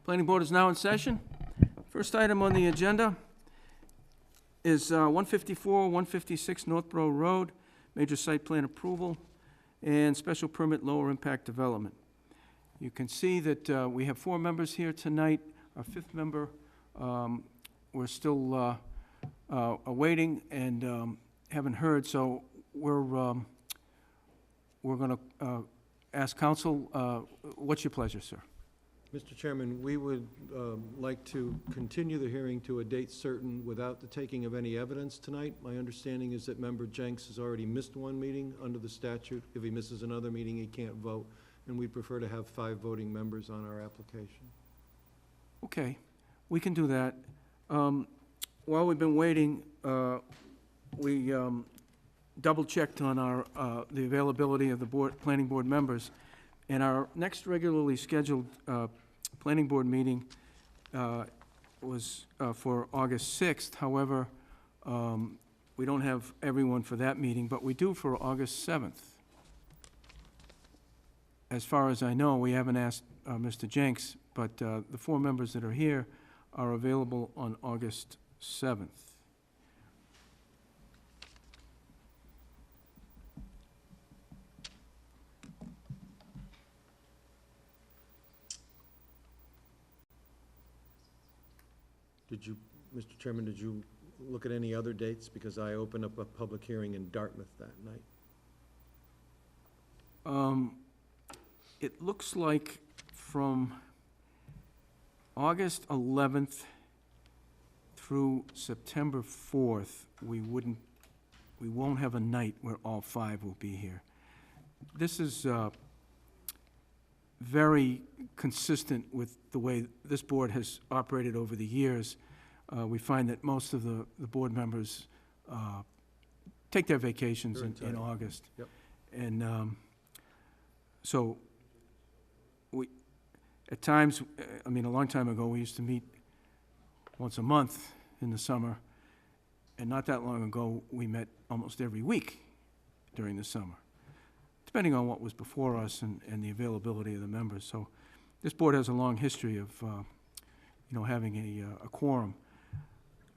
Planning Board is now in session. First item on the agenda is 154, 156 Northborough Road, major site plan approval, and special permit lower impact development. You can see that we have 4 members here tonight. Our 5th member, we're still awaiting and haven't heard, so we're going to ask counsel, what's your pleasure, sir? Mr. Chairman, we would like to continue the hearing to a date certain without the taking of any evidence tonight. My understanding is that Member Jenks has already missed one meeting under the statute. If he misses another meeting, he can't vote, and we'd prefer to have 5 voting members on our application. Okay, we can do that. While we've been waiting, we double-checked on our the availability of the planning board members, and our next regularly scheduled planning board meeting was for August 6th. However, we don't have everyone for that meeting, but we do for August 7th. As far as I know, we haven't asked Mr. Jenks, but the 4 members that are here are available on August 7th. Did you, Mr. Chairman, did you look at any other dates? Because I opened up a public hearing in Dartmouth that night. It looks like from August 11th through September 4th, we won't have a night where all 5 will be here. This is very consistent with the way this board has operated over the years. We find that most of the board members take their vacations in August. Yep. And so we, at times, I mean, a long time ago, we used to meet once a month in the summer, and not that long ago, we met almost every week during the summer, depending on what was before us and the availability of the members. So this board has a long history of, having a quorum,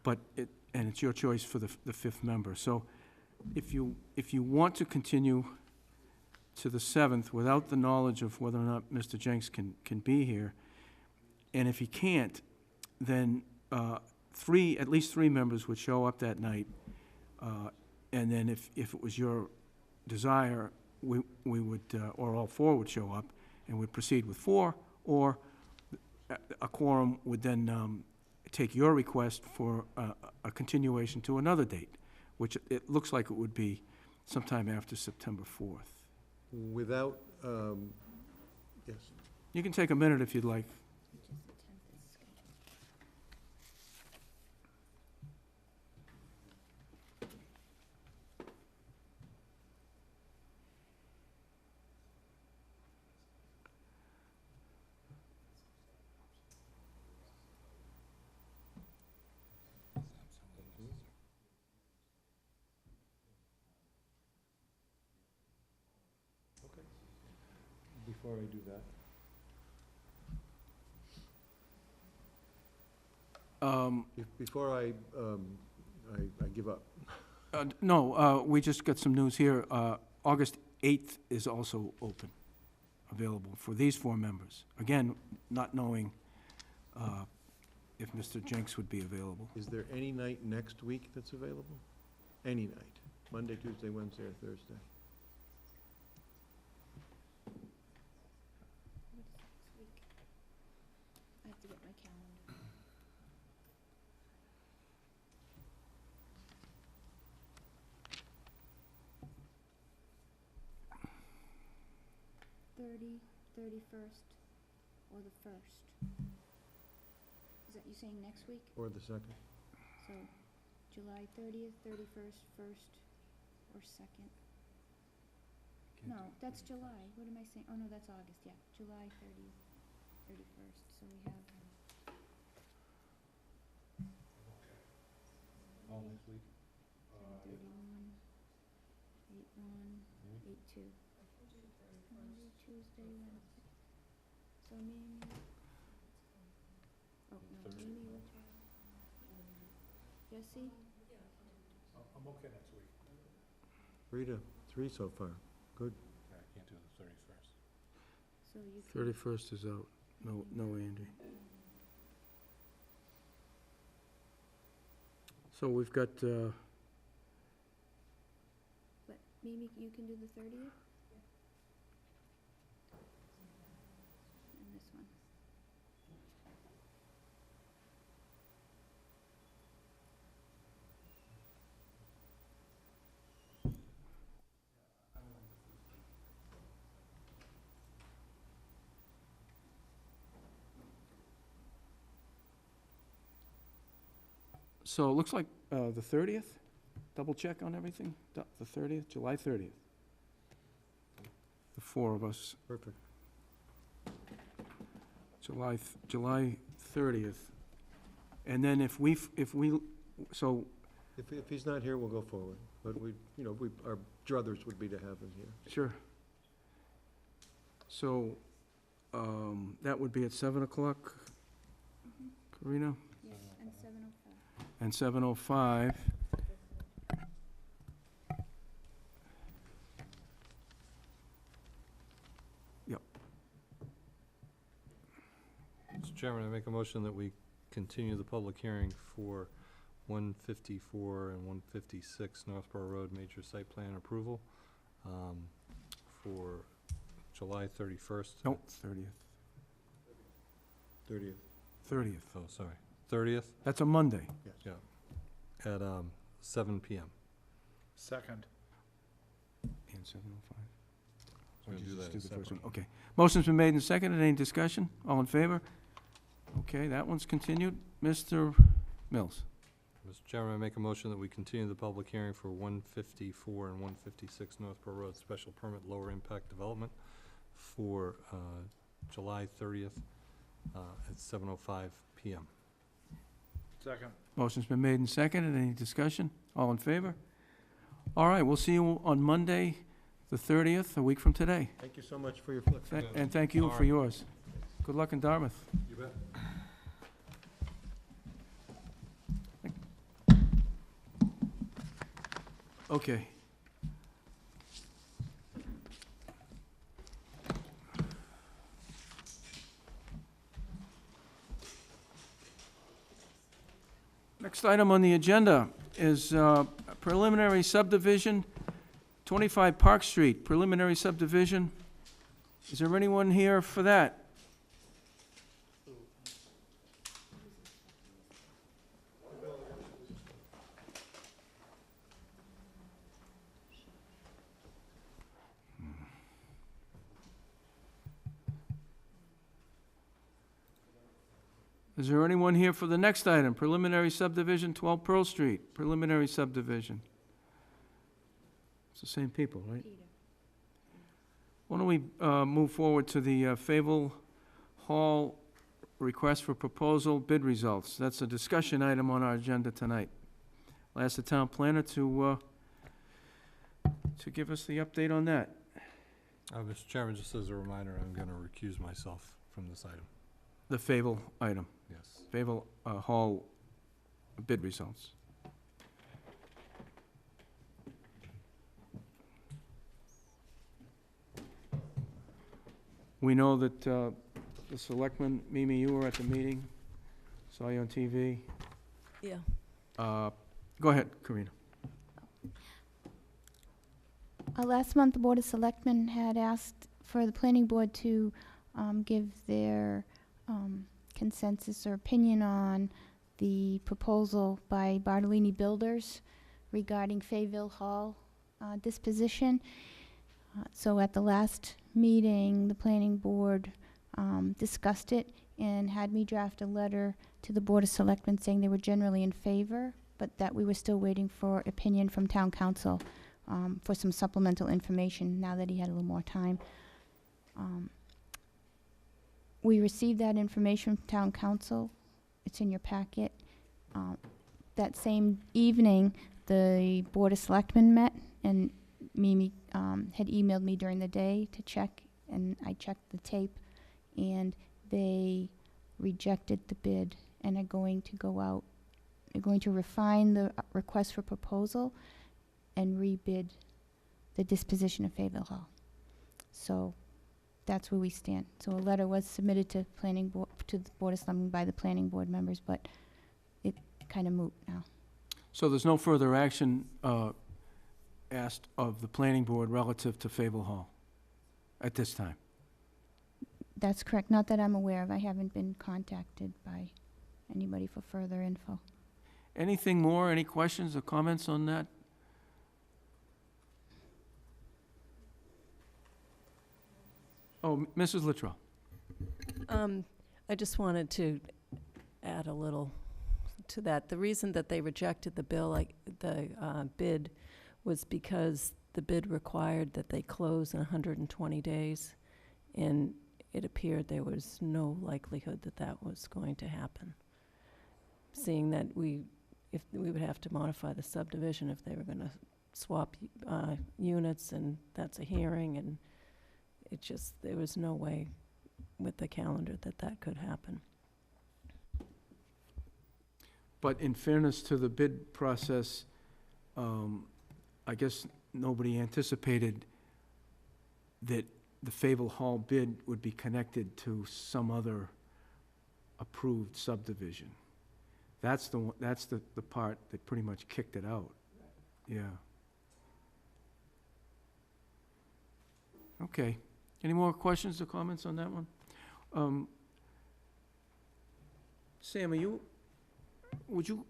but it's your choice for the 5th member. So if you want to continue to the 7th without the knowledge of whether or not Mr. Jenks can be here, and if he can't, then at least 3 members would show up that night, and then if it was your desire, we would, or all 4 would show up, and we'd proceed with 4, or a quorum would then take your request for a continuation to another date, which it looks like it would be sometime after September 4th. Without, yes. You can take a minute if you'd like. Before I do that. Before I give up. No, we just got some news here. August 8th is also open, available for these 4 members. Again, not knowing if Mr. Jenks would be available. Is there any night next week that's available? Any night? Monday, Tuesday, Wednesday, or Thursday? I have to get my calendar. '30, 31st, or the 1st. Is that you saying next week? Or the 2nd? So, July 30th, 31st, 1st, or 2nd? No, that's July. What am I saying? Oh, no, that's August, yeah. July 30th, 31st, so we have... All next week? 31, 8/1, 8/2. Monday, Tuesday, Wednesday. So maybe Oh, no, Amy, what's your? Jesse? I'm okay next week. 3 to 3 so far. Good. Yeah, I can't do the 31st. So you can. 31st is out. No, Andy. So we've got, But Mimi, you can do the 30th? And this one. so it looks like the 30th? Double check on everything? The 30th, July 30th? The four of us. Perfect. July 30th. And then if so, If he's not here, we'll go forward. But our druthers would be to have him here. sure. So, that would be at 7 o'clock, Karina? Yes, and 7:05. And 7:05. Yep. Mr. Chairman, I make a motion that we continue the public hearing for 154 and 156 Northborough Road major site plan approval for July 31st. Nope, 30th. 30th. 30th. Oh, sorry, 30th That's a Monday. Yes. at 7 PM. Second. And 7:05. We're gonna do that the first one. separately. Okay. Motion's been made and seconded. Any discussion? All in favor? Okay, that one's continued. Mr. Mills. Mr. Chairman, I make a motion that we continue the public hearing for 154 and 156 Northborough Road special permit lower impact development for July 30th at 7:05 PM. Second. Motion's been made and seconded. Any discussion? All in favor? All right, we'll see you on Monday, the 30th, a week from today. Thank you so much for your flexibility. And thank you for yours. Good luck in Dartmouth. You bet. Okay. Next item on the agenda is preliminary subdivision, 25 Park Street, preliminary subdivision. Is there anyone here for that? Is there anyone here for the next item, preliminary subdivision, 12 Pearl Street, preliminary subdivision? It's the same people, right? Peter. Why don't we move forward to the Favel Hall request for proposal bid results? That's a discussion item on our agenda tonight. I'll ask the town planner to give us the update on that. Mr. Chairman, just as a reminder, I'm going to recuse myself from this item. The Favel item, Yes. Favel Hall bid results. We know that the selectmen, Mimi, you were at the meeting, saw you on TV. Yeah. Go ahead, Karina. Last month, the Board of Selectmen had asked for the planning board to give their consensus or opinion on the proposal by Bartolini Builders regarding Fayville Hall disposition. So at the last meeting, the planning board discussed it and had me draft a letter to the Board of Selectmen saying they were generally in favor, but that we were still waiting for opinion from town council for some supplemental information now that he had a little more time. We received that information from town council. It's in your packet. That same evening, the Board of Selectmen met, and Mimi had emailed me during the day to check, and I checked the tape, and they rejected the bid and are going to go out, are going to refine the request for proposal and rebid the disposition of Fayetteville Hall. So that's where we stand. So a letter was submitted to the Board of Selectmen by the planning board members, but it kind of moot now. So there's no further action asked of the planning board relative to Fayetteville Hall at this time? That's correct. Not that I'm aware of. I haven't been contacted by anybody for further info. Anything more, any questions or comments on that? Oh, Mrs. Littrell. I just wanted to add a little to that. The reason that they rejected the bid was because the bid required that they close in 120 days, and it appeared there was no likelihood that that was going to happen. Seeing that we would have to modify the subdivision if they were going to swap units, and that's a hearing, and there was no way with the calendar that could happen. But in fairness to the bid process, I guess nobody anticipated that the Fayetteville Hall bid would be connected to some other approved subdivision. That's the part that pretty much kicked it out. Yeah. Okay. Any more questions or comments on that one? Sam, would you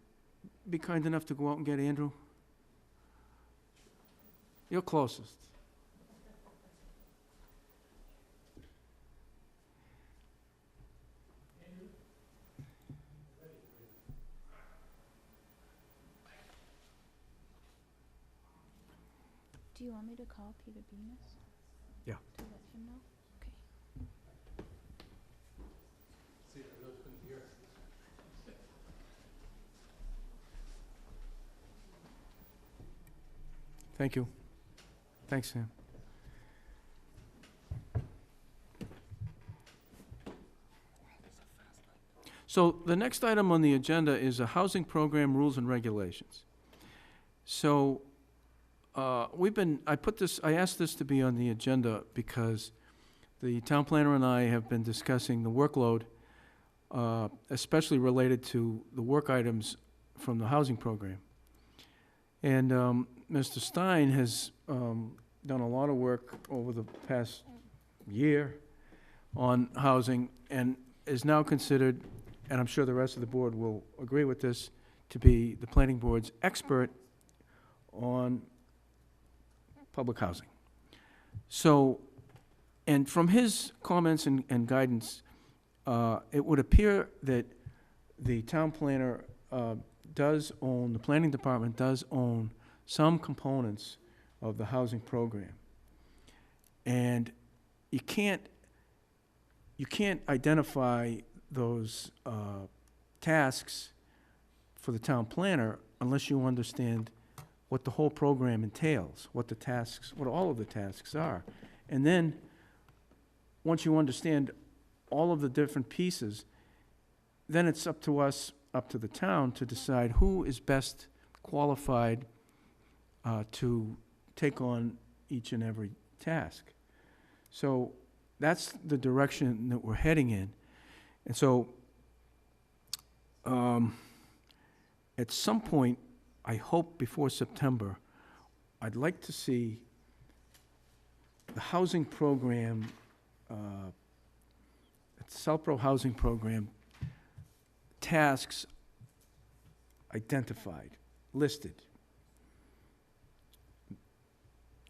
be kind enough to go out and get Andrew? You're closest. Do you want me to call Peter Bemis? Yeah. To let him know? Okay. Thank you. Thanks, Sam. So the next item on the agenda is a housing program rules and regulations. So I asked this to be on the agenda because the town planner and I have been discussing the workload, especially related to the work items from the housing program. And Mr. Stein has done a lot of work over the past year on housing and is now considered, and I'm sure the rest of the board will agree with this, to be the planning board's expert on public housing. So, and from his comments and guidance, it would appear that the town planner the planning department does own some components of the housing program. And you can't identify those tasks for the town planner unless you understand what the whole program entails, what all of the tasks are. And then, once you understand all of the different pieces, then it's up to the town to decide who is best qualified to take on each and every task. So that's the direction that we're heading in. And so at some point, I hope before September, I'd like to see the housing program, Southborough housing program tasks identified, listed.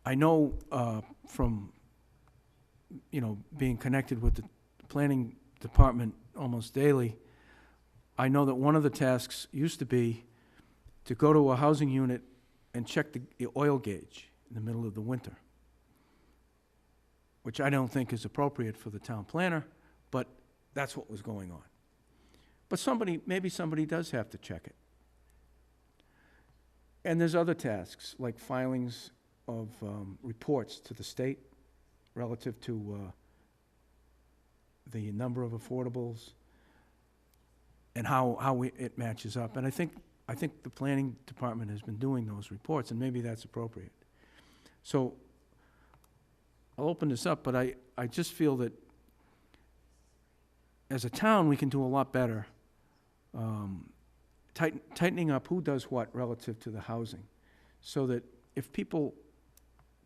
I know from being connected with the planning department almost daily, I know that one of the tasks used to be to go to a housing unit and check the oil gauge in the middle of the winter, which I don't think is appropriate for the town planner, but that's what was going on. But maybe somebody does have to check it. And there's other tasks, like filings of reports to the state relative to the number of affordables and it matches up. And I think the planning department has been doing those reports, and maybe that's appropriate. So I'll open this up, but I just feel that as a town, we can do a lot better tightening up who does what relative to the housing, so that if people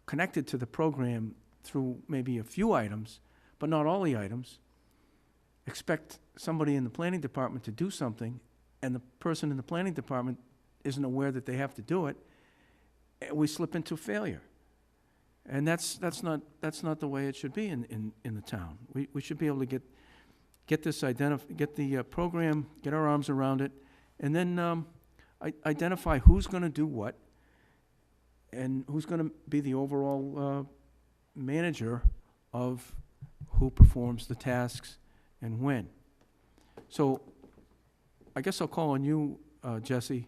connected to the program through maybe a few items, but not all the items, expect somebody in the planning department to do something, and the person in the planning department isn't aware that they have to do it, we slip into failure. And that's not the way it should be in the town. We should be able to get the program, get our arms around it, and then identify who's going to do what, and who's going to be the overall manager of who performs the tasks and when. So I guess I'll call on you, Jesse,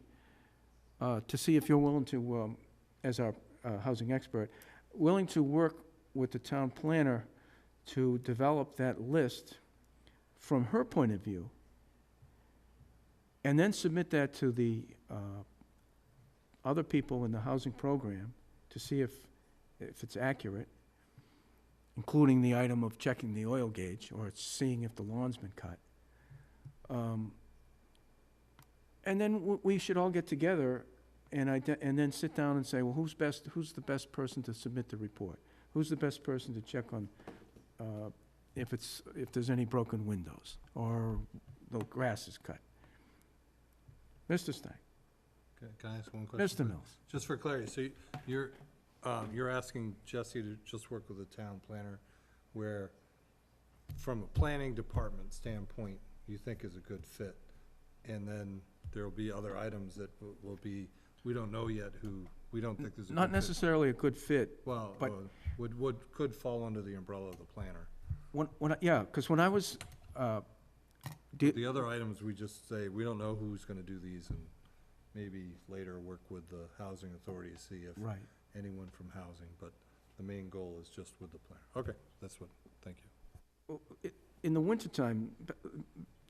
to see if you're willing to, as our housing expert, willing to work with the town planner to develop that list from her point of view, and then submit that to the other people in the housing program to see if it's accurate, including the item of checking the oil gauge or seeing if the lawn's been cut. And then we should all get together and then sit down and say, well, who's the best person to submit the report? Who's the best person to check on if there's any broken windows or the grass is cut? Mr. Stein. Can I ask one question? Mr. Mills. Just for clarity, so you're asking Jesse to just work with the town planner where, from a planning department standpoint, you think is a good fit, and then there'll be other items that will be, we don't know yet who, we don't think there's a good fit. Not necessarily a good fit. Well, but could fall under the umbrella of the planner. Because when I was, The other items, we just say, we don't know who's gonna do these, and maybe later work with the housing authority to see if right. anyone from housing, but the main goal is just with the planner. Okay, that's what, thank you. In the wintertime,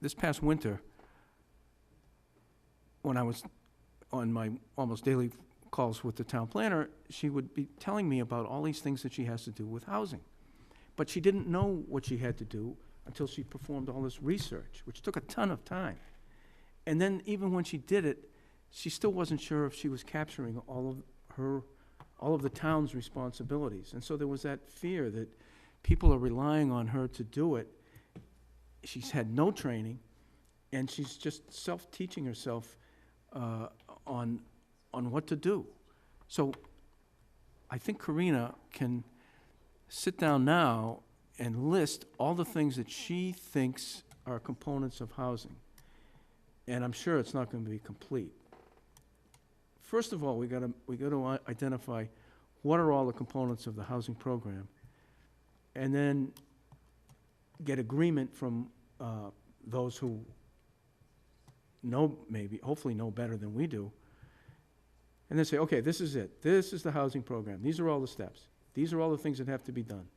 this past winter, when I was on my almost daily calls with the town planner, she would be telling me about all these things that she has to do with housing. But she didn't know what she had to do until she performed all this research, which took a ton of time. And then even when she did it, she still wasn't sure if she was capturing all of the town's responsibilities. And so there was that fear that people are relying on her to do it. She's had no training, and she's just self-teaching herself on what to do. So I think Karina can sit down now and list all the things that she thinks are components of housing. And I'm sure it's not going to be complete. First of all, we got to identify what are all the components of the housing program, and then get agreement from those who know, hopefully know better than we do, and then say, okay, this is it. This is the housing program. These are all the steps. These are all the things that have to be done.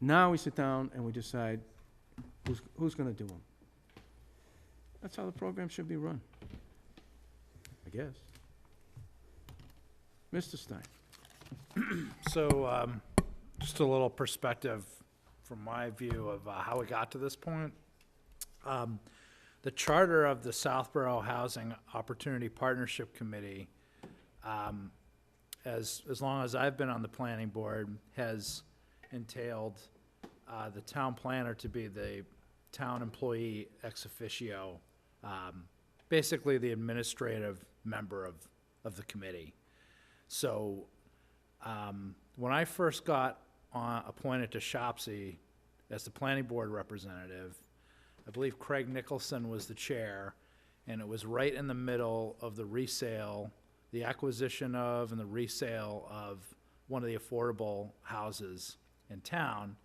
Now we sit down and we decide who's going to do them. That's how the program should be run, I guess. Mr. Stein. So, just a little perspective from my view of how we got to this point. The charter of the Southborough Housing Opportunity Partnership Committee, as long as I've been on the planning board, has entailed the town planner to be the town employee ex officio, basically the administrative member of the committee. So when I first got appointed to Shopsy as the planning board representative, I believe Craig Nicholson was the chair, and it was right in the middle of the resale, the acquisition of and the resale of one of the affordable houses in town.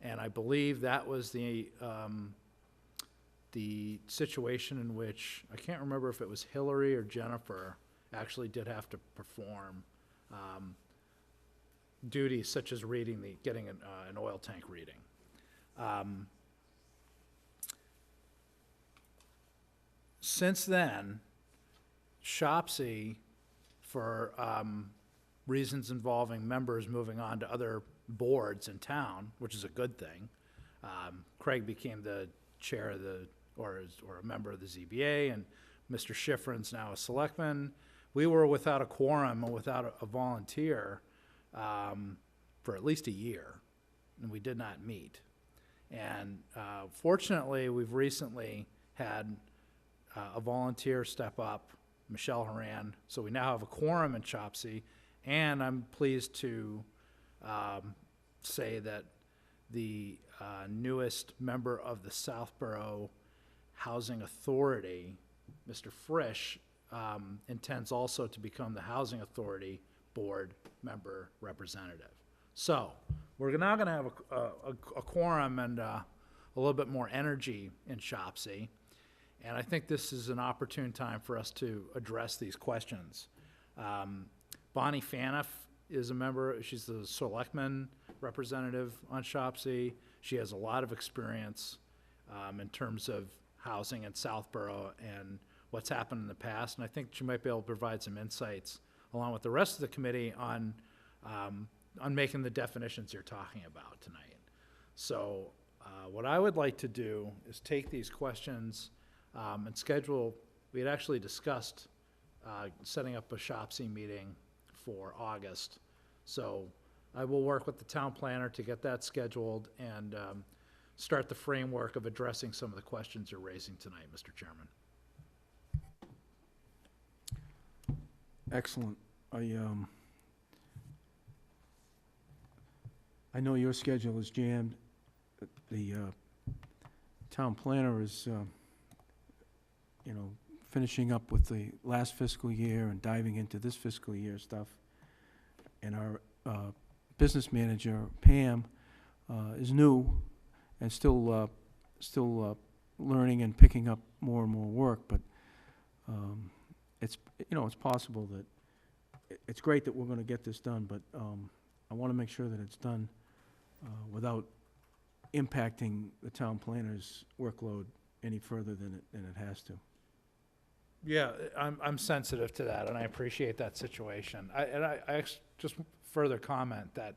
And I believe that was the situation in which, I can't remember if it was Hillary or Jennifer, actually did have to perform duties such as getting an oil tank reading. since then, Shopsy, for reasons involving members moving on to other boards in town, which is a good thing, Craig became the chair of or a member of the ZBA, and Mr. Schifrin's now a selectman. We were without a quorum and without a volunteer for at least a year, and we did not meet. And fortunately, we've recently had a volunteer step up, Michelle Horan, so we now have a quorum in Shopsy, and I'm pleased to say that the newest member of the Southborough Housing Authority, Mr. Frisch, intends also to become the Housing Authority Board member representative. So we're now going to have a quorum and a little bit more energy in Shopsy, and I think this is an opportune time for us to address these questions. Bonnie Faniff is a member. She's the selectman representative on Shopsy. She has a lot of experience in terms of housing in Southborough and what's happened in the past, and I think she might be able to provide some insights along with the rest of the committee on making the definitions you're talking about tonight. So what I would like to do is take these questions and schedule, we had actually discussed setting up a Shopsy meeting for August. So I will work with the town planner to get that scheduled and start the framework of addressing some of the questions you're raising tonight, Mr. Chairman. Excellent. I know your schedule is jammed. The town planner is, finishing up with the last fiscal year and diving into this fiscal year stuff. And our business manager, Pam, is new and still learning and picking up more and more work, but it's possible that, it's great that we're gonna get this done, but I wanna make sure that it's done without impacting the town planner's workload any further than it has to. Yeah, I'm sensitive to that, and I appreciate that situation. I just further comment that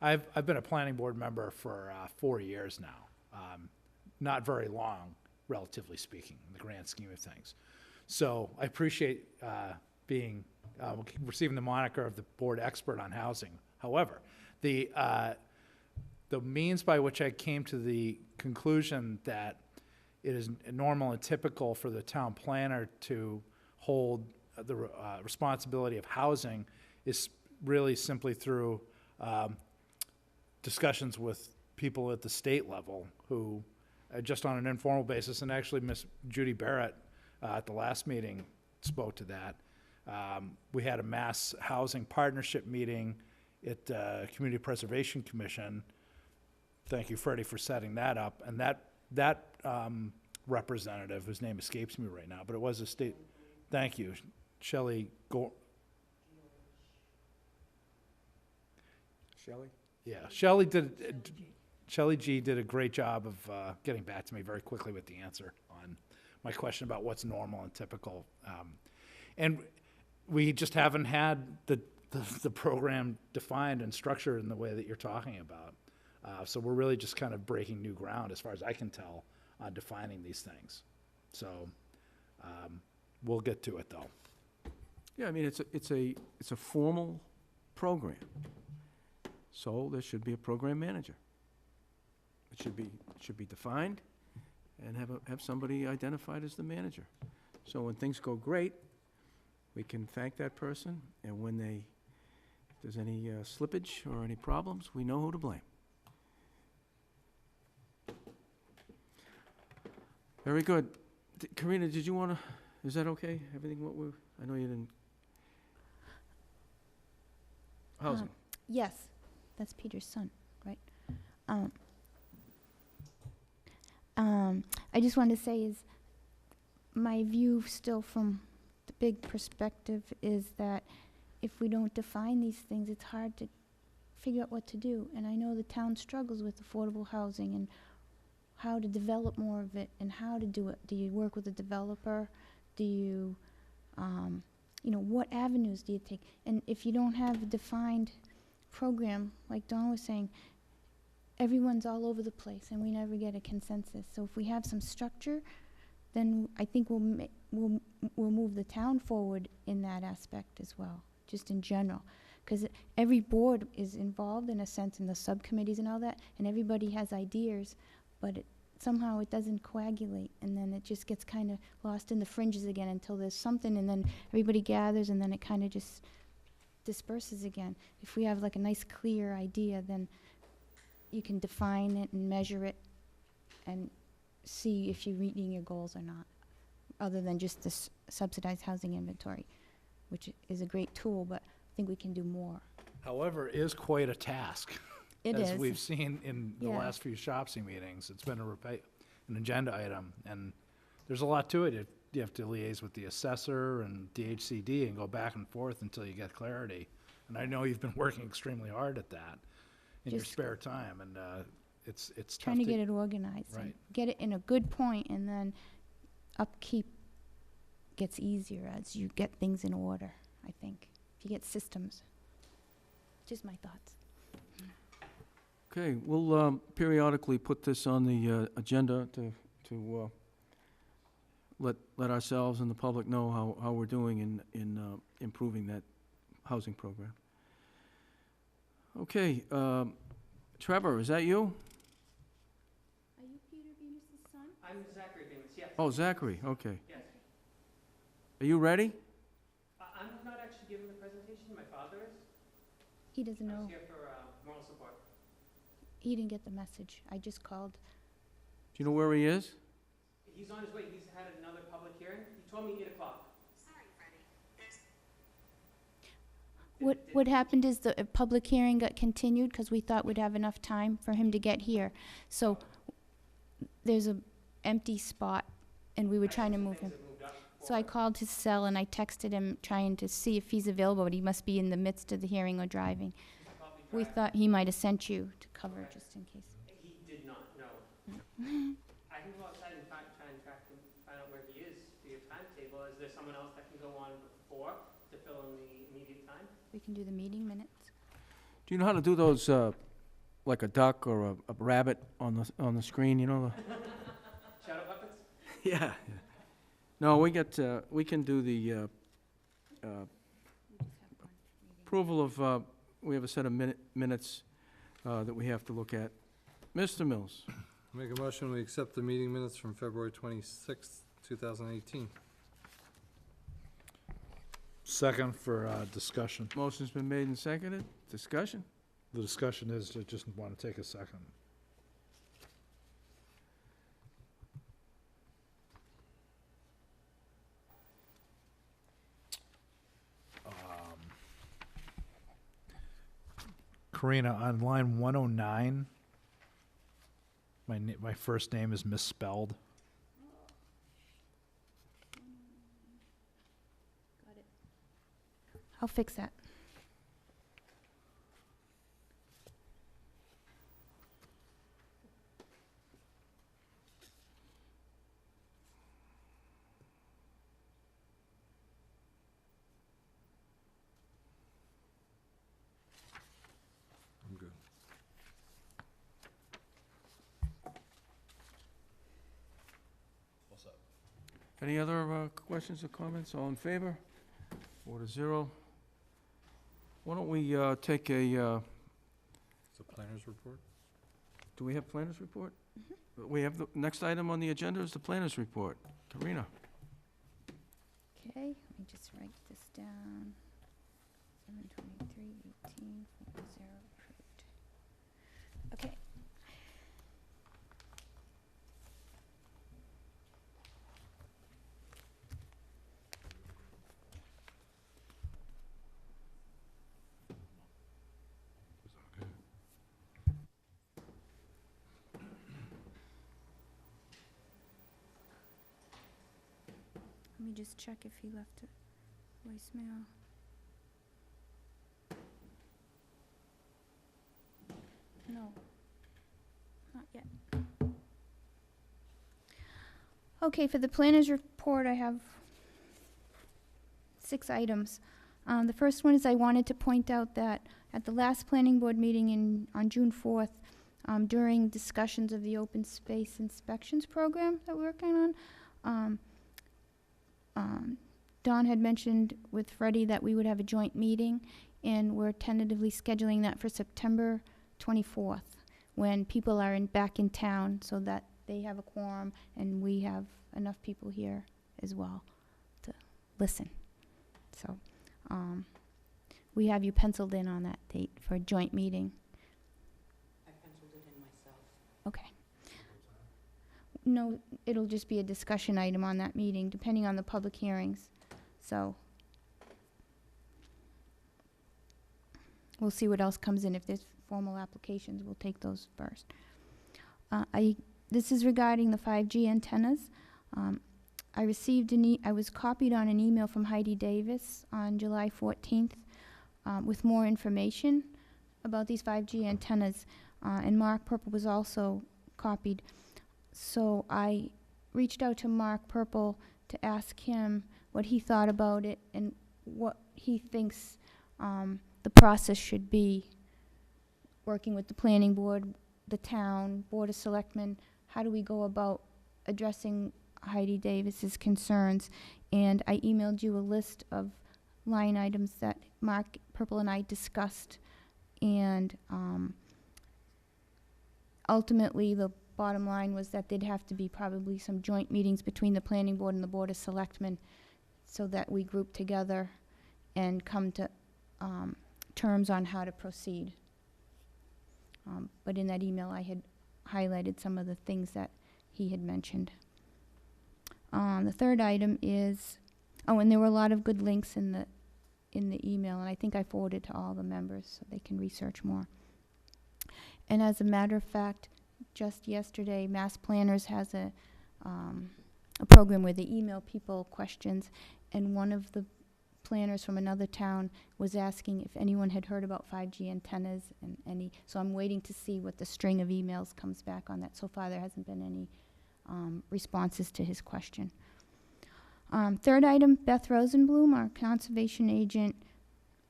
I've been a planning board member for 4 years now. Not very long, relatively speaking, in the grand scheme of things. So I appreciate receiving the moniker of the board expert on housing. However, the means by which I came to the conclusion that it is normal and typical for the town planner to hold the responsibility of housing is really simply through discussions with people at the state level who, just on an informal basis, and actually Miss Judy Barrett at the last meeting spoke to that. We had a mass housing partnership meeting at the Community Preservation Commission. Thank you, Freddie, for setting that up. And that representative, whose name escapes me right now, but it was a state, thank you, Shelley Shelley? Yeah, Shelley G did a great job of getting back to me very quickly with the answer on my question about what's normal and typical. And we just haven't had the program defined and structured in the way that you're talking about. So we're really just kind of breaking new ground, as far as I can tell, on defining these things. So we'll get to it, though. Yeah, I mean, it's a formal program. So there should be a program manager. It should be defined and have somebody identified as the manager. So when things go great, we can thank that person, and when if there's any slippage or any problems, we know who to blame. Very good. Karina, did you want to, is that okay? Everything I know you didn't. Housing. Yes, that's Peter's son, right? I just wanted to say is my view still from the big perspective is that if we don't define these things, it's hard to figure out what to do. And I know the town struggles with affordable housing and how to develop more of it and how to do it. Do you work with a developer? Do you, what avenues do you take? And if you don't have a defined program, like Dawn was saying, everyone's all over the place and we never get a consensus. So if we have some structure, then I think we'll move the town forward in that aspect as well, just in general. Because every board is involved in a sense in the subcommittees and all that, and everybody has ideas, but somehow it doesn't coagulate, and then it just gets kind of lost in the fringes again until there's something, and then everybody gathers, and then it kind of just disperses again. If we have like a nice clear idea, then you can define it and measure it and see if you're meeting your goals or not, other than just this subsidized housing inventory, which is a great tool, but I think we can do more. However, it is quite a task. It is. As we've seen in the Yeah. last few SHOPSy meetings, it's been an agenda item, and there's a lot to it. You have to liaise with the assessor and DHCD and go back and forth until you get clarity. And I know you've been working extremely hard at that in your Just spare time, and it's tough Trying to get it organized and Right. get it in a good point, and then upkeep gets easier as you get things in order, I think. If you get systems. Just my thoughts. Okay, we'll periodically put this on the agenda to let ourselves and the public know how we're doing in improving that housing program. Okay, Trevor, is that you? Are you Peter Venus' son? I'm Zachary Bemis, yes. Oh, Zachary, okay. Yes. Are you ready? I'm not actually giving the presentation, my father is. He doesn't I know. was here for moral support. He didn't get the message. I just called. Do you know where he is? He's on his way, he's had another public hearing. He told me 8 o'clock. What happened is the public hearing got continued because we thought we'd have enough time for him to get here. So there's a empty spot, and we were trying to move him. So I called his cell and I texted him trying to see if he's available, but he must be in the midst of the hearing or driving. We thought he might have sent you to cover Okay. just in case. He did not, no. I can go outside and try and track him, find out where he is for your timetable. Is there someone else that can go on before to fill in the immediate time? We can do the meeting minutes. Do you know how to do those, like a duck or a rabbit on the screen, you know? Shadow puppets? Yeah. No, we can do the We just have one meeting. approval of, we have a set of minutes that we have to look at. Mr. Mills? Make a motion, we accept the meeting minutes from February 26th, 2018. Second for discussion. Motion's been made and seconded. Discussion? The discussion is, I just want to take a second. Karina, on line 109, my first name is misspelled. Got it. I'll fix that. I'm good. Any other questions or comments? All in favor? 4-0. Why don't we take a, It's a planner's report? do we have planners report? We have, the next item on the agenda is the planners report. Karina? Okay, let me just write this down. 7/23/18, 4-0 approved. Okay. Let me just check if he left a voicemail. No, not yet. Okay, for the planner's report, I have 6 items. The first one is I wanted to point out that at the last planning board meeting on June 4th, during discussions of the open space inspections program that we're working on, Don had mentioned with Freddie that we would have a joint meeting, and we're tentatively scheduling that for September 24th, when people are back in town, so that they have a quorum and we have enough people here as well to listen. So, we have you penciled in on that date for a joint meeting. I penciled it in myself. Okay. No, it'll just be a discussion item on that meeting, depending on the public hearings. So, we'll see what else comes in. If there's formal applications, we'll take those first. This is regarding the 5G antennas. I received I was copied on an email from Heidi Davis on July 14th with more information about these 5G antennas, and Mark Purple was also copied. So I reached out to Mark Purple to ask him what he thought about it and what he thinks the process should be, working with the planning board, the town, Board of Selectmen. How do we go about addressing Heidi Davis's concerns? And I emailed you a list of line items that Mark Purple and I discussed, and ultimately the bottom line was that there'd have to be probably some joint meetings between the planning board and the Board of Selectmen, so that we group together and come to terms on how to proceed. But in that email I had highlighted some of the things that he had mentioned. The third item is, and there were a lot of good links in the email, and I think I forwarded to all the members so they can research more. And as a matter of fact, just yesterday, Mass Planners has a program where they email people questions, and one of the planners from another town was asking if anyone had heard about 5G antennas, and so I'm waiting to see what the string of emails comes back on that. So far there hasn't been any responses to his question. Third item, Beth Rosenblum, our conservation agent,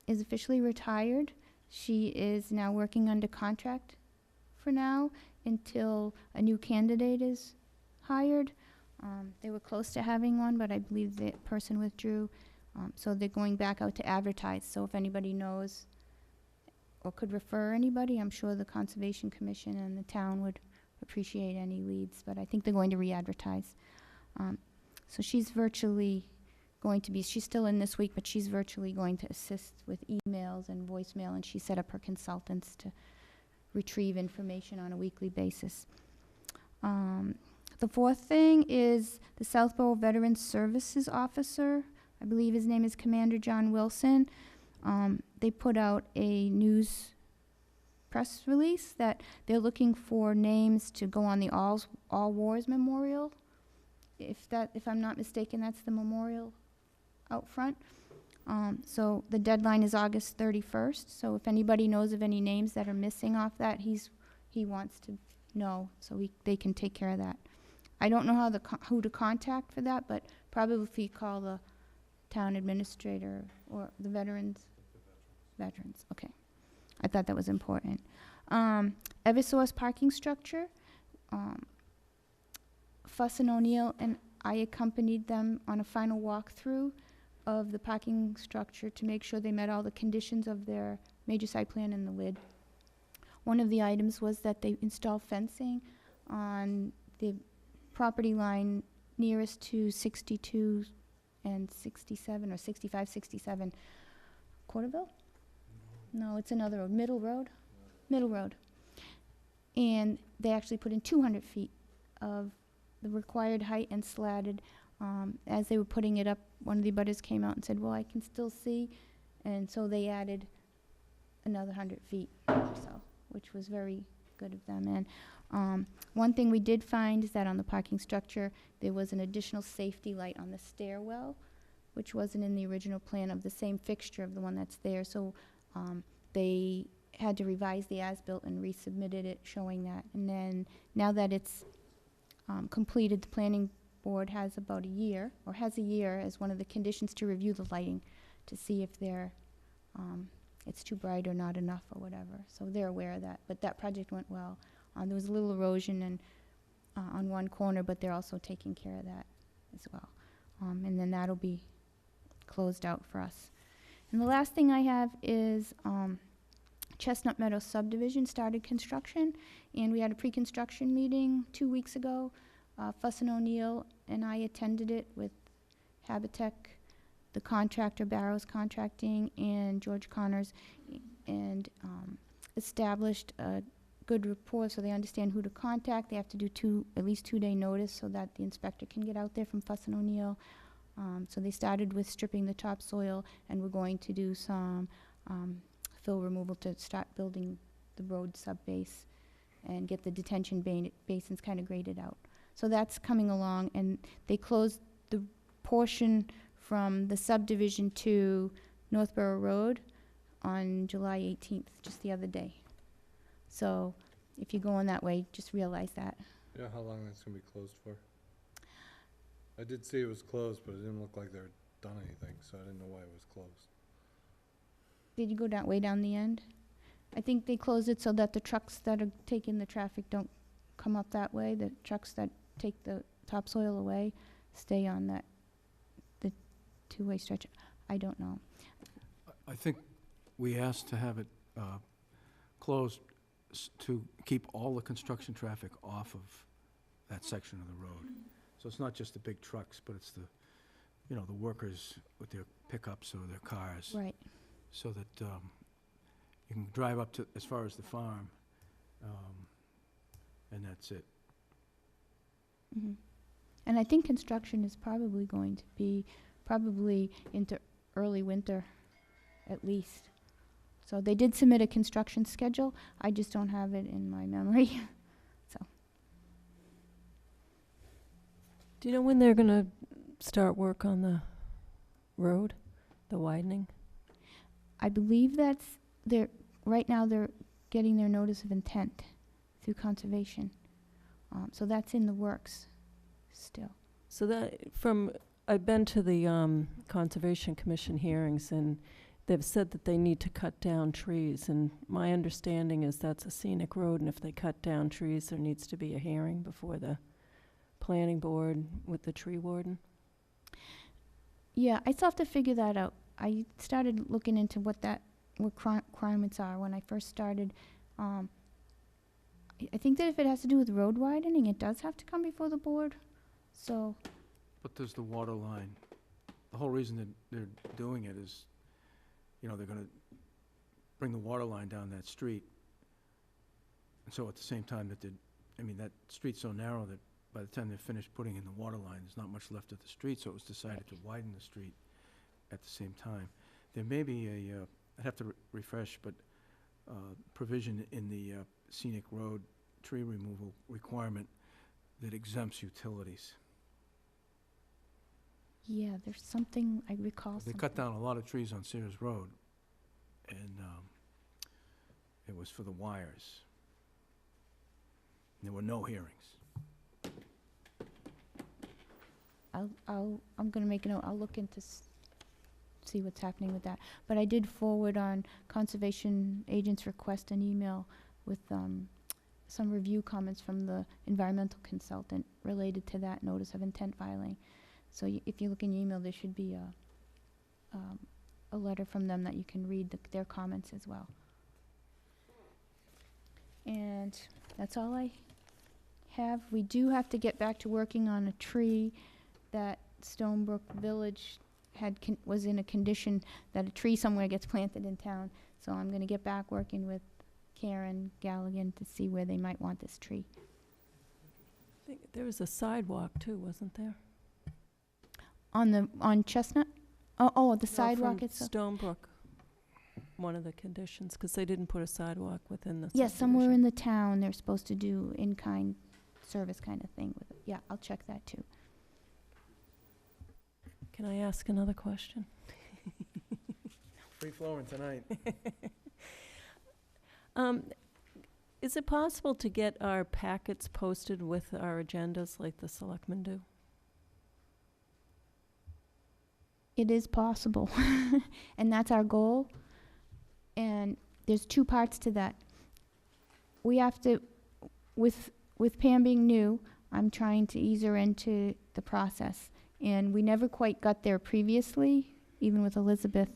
is officially retired. She is now working under contract for now until a new candidate is hired. They were close to having one, but I believe the person withdrew. So they're going back out to advertise. So if anybody knows or could refer anybody, I'm sure the Conservation Commission and the town would appreciate any leads, but I think they're going to re-advertise. So she's virtually going to be, she's still in this week, but she's virtually going to assist with emails and voicemail, and she set up her consultants to retrieve information on a weekly basis. The fourth thing is the Southborough Veterans Services Officer. I believe his name is Commander John Wilson. They put out a news press release that they're looking for names to go on the All Wars Memorial. If I'm not mistaken, that's the memorial out front. So the deadline is August 31st. So if anybody knows of any names that are missing off that, he wants to know, so they can take care of that. I don't know who to contact for that, but probably if you call the town administrator or the veterans. Okay. I thought that was important. Eversource parking structure. Fuss and O'Neill and I accompanied them on a final walkthrough of the parking structure to make sure they met all the conditions of their major site plan and the lid. One of the items was that they install fencing on the property line nearest to 62 and 67, or 65, 67 Corderville? No, it's another road, Middle Road? Middle Road. And they actually put in 200 feet of the required height and slatted. As they were putting it up, one of the abutters came out and said, well, I can still see. And so they added another 100 feet or so, which was very good of them. And one thing we did find is that on the parking structure, there was an additional safety light on the stairwell, which wasn't in the original plan of the same fixture of the one that's there. So they had to revise the as-built and resubmitted it showing that. And then now that it's completed, the planning board has about a year, or has a year as one of the conditions to review the lighting, to see if it's too bright or not enough or whatever. So they're aware of that, but that project went well. There was a little erosion on one corner, but they're also taking care of that as well. And then that'll be closed out for us. And the last thing I have is Chestnut Meadow subdivision started construction, and we had a pre-construction meeting 2 weeks ago. Fuss and O'Neill and I attended it with Habitech, the contractor, Barrows Contracting, and George Connors, and established a good rapport, so they understand who to contact. They have to do at least 2 day notice so that the inspector can get out there from Fuss and O'Neill. So they started with stripping the topsoil, and we're going to do some fill removal to start building the road subbase and get the detention basins kind of graded out. So that's coming along, and they closed the portion from the subdivision to Northborough Road on July 18th, just the other day. So if you're going that way, just realize that. Yeah, how long that's gonna be closed for? I did see it was closed, but it didn't look like they were done anything, so I didn't know why it was closed. Did you go way down the end? I think they closed it so that the trucks that are taking the traffic don't come up that way. The trucks that take the topsoil away stay on the two-way stretch. I don't know. I think we asked to have it closed to keep all the construction traffic off of that section of the road. So it's not just the big trucks, but it's the workers with their pickups or their cars. Right. So that you can drive up to as far as the farm, and that's it. Mm-hmm. And I think construction is probably going to be into early winter, at least. So they did submit a construction schedule. I just don't have it in my memory. So. Do you know when they're going to start work on the road, the widening? I believe right now they're getting their notice of intent through conservation. So that's in the works still. So I've been to the Conservation Commission hearings, and they've said that they need to cut down trees, and my understanding is that's a scenic road, and if they cut down trees, there needs to be a hearing before the planning board with the tree warden. Yeah, I still have to figure that out. I started looking into what requirements are when I first started. I think that if it has to do with road widening, it does have to come before the board. So. But there's the water line. The whole reason that they're doing it is, they're gonna bring the water line down that street. And so at the same time that that street's so narrow that by the time they're finished putting in the water line, there's not much left of the street, so it was decided to widen the street at the same time. There may be I'd have to refresh, but provision in the scenic road tree removal requirement that exempts utilities. Yeah, there's something I recall. They cut down a lot of trees on Sears Road, and it was for the wires. There were no hearings. I'm gonna make a note. I'll look into see what's happening with that. But I did forward on conservation agent's request an email with some review comments from the environmental consultant related to that notice of intent filing. So if you look in your email, there should be a letter from them that you can read their comments as well. And that's all I have. We do have to get back to working on a tree that Stonebrook Village was in a condition that a tree somewhere gets planted in town. So I'm going to get back working with Karen Galligan to see where they might want this tree. I think there was a sidewalk too, wasn't there? On Chestnut? Oh, the No, sidewalk from itself. Stonebrook, one of the conditions, because they didn't put a sidewalk within the Yes, somewhere subdivision. in the town they're supposed to do in-kind service kind of thing with it. Yeah, I'll check that too. Can I ask another question? Free flowing tonight. Is it possible to get our packets posted with our agendas like the selectmen do? It is possible, and that's our goal. And there's two parts to that. We have to, with Pam being new, I'm trying to ease her into the process. And we never quite got there previously, even with Elizabeth.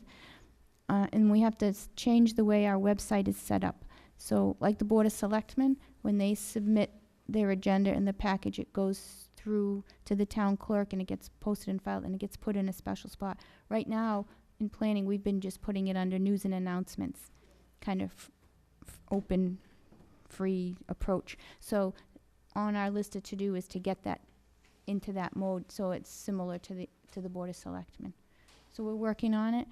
And we have to change the way our website is set up. So like the Board of Selectmen, when they submit their agenda in the package, it goes through to the town clerk and it gets posted and filed and it gets put in a special spot. Right now, in planning, we've been just putting it under news and announcements, kind of open, free approach. So on our list of to-do is to get that into that mode so it's similar to the Board of Selectmen. So we're working on it.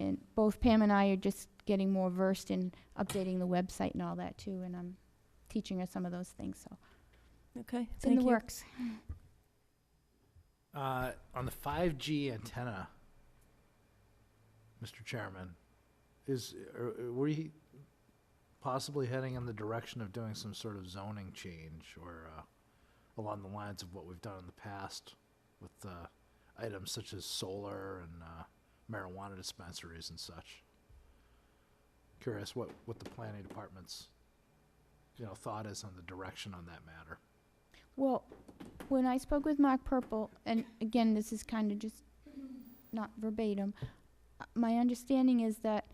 And both Pam and I are just getting more versed in updating the website and all that too, and I'm teaching her some of those things, so Okay, it's in thank the you. works. On the 5G antenna, Mr. Chairman, were you possibly heading in the direction of doing some sort of zoning change or along the lines of what we've done in the past with items such as solar and marijuana dispensaries and such? Curious what the planning department's thought is on the direction on that matter. Well, when I spoke with Mark Purple, and again, this is kind of just not verbatim, my understanding is that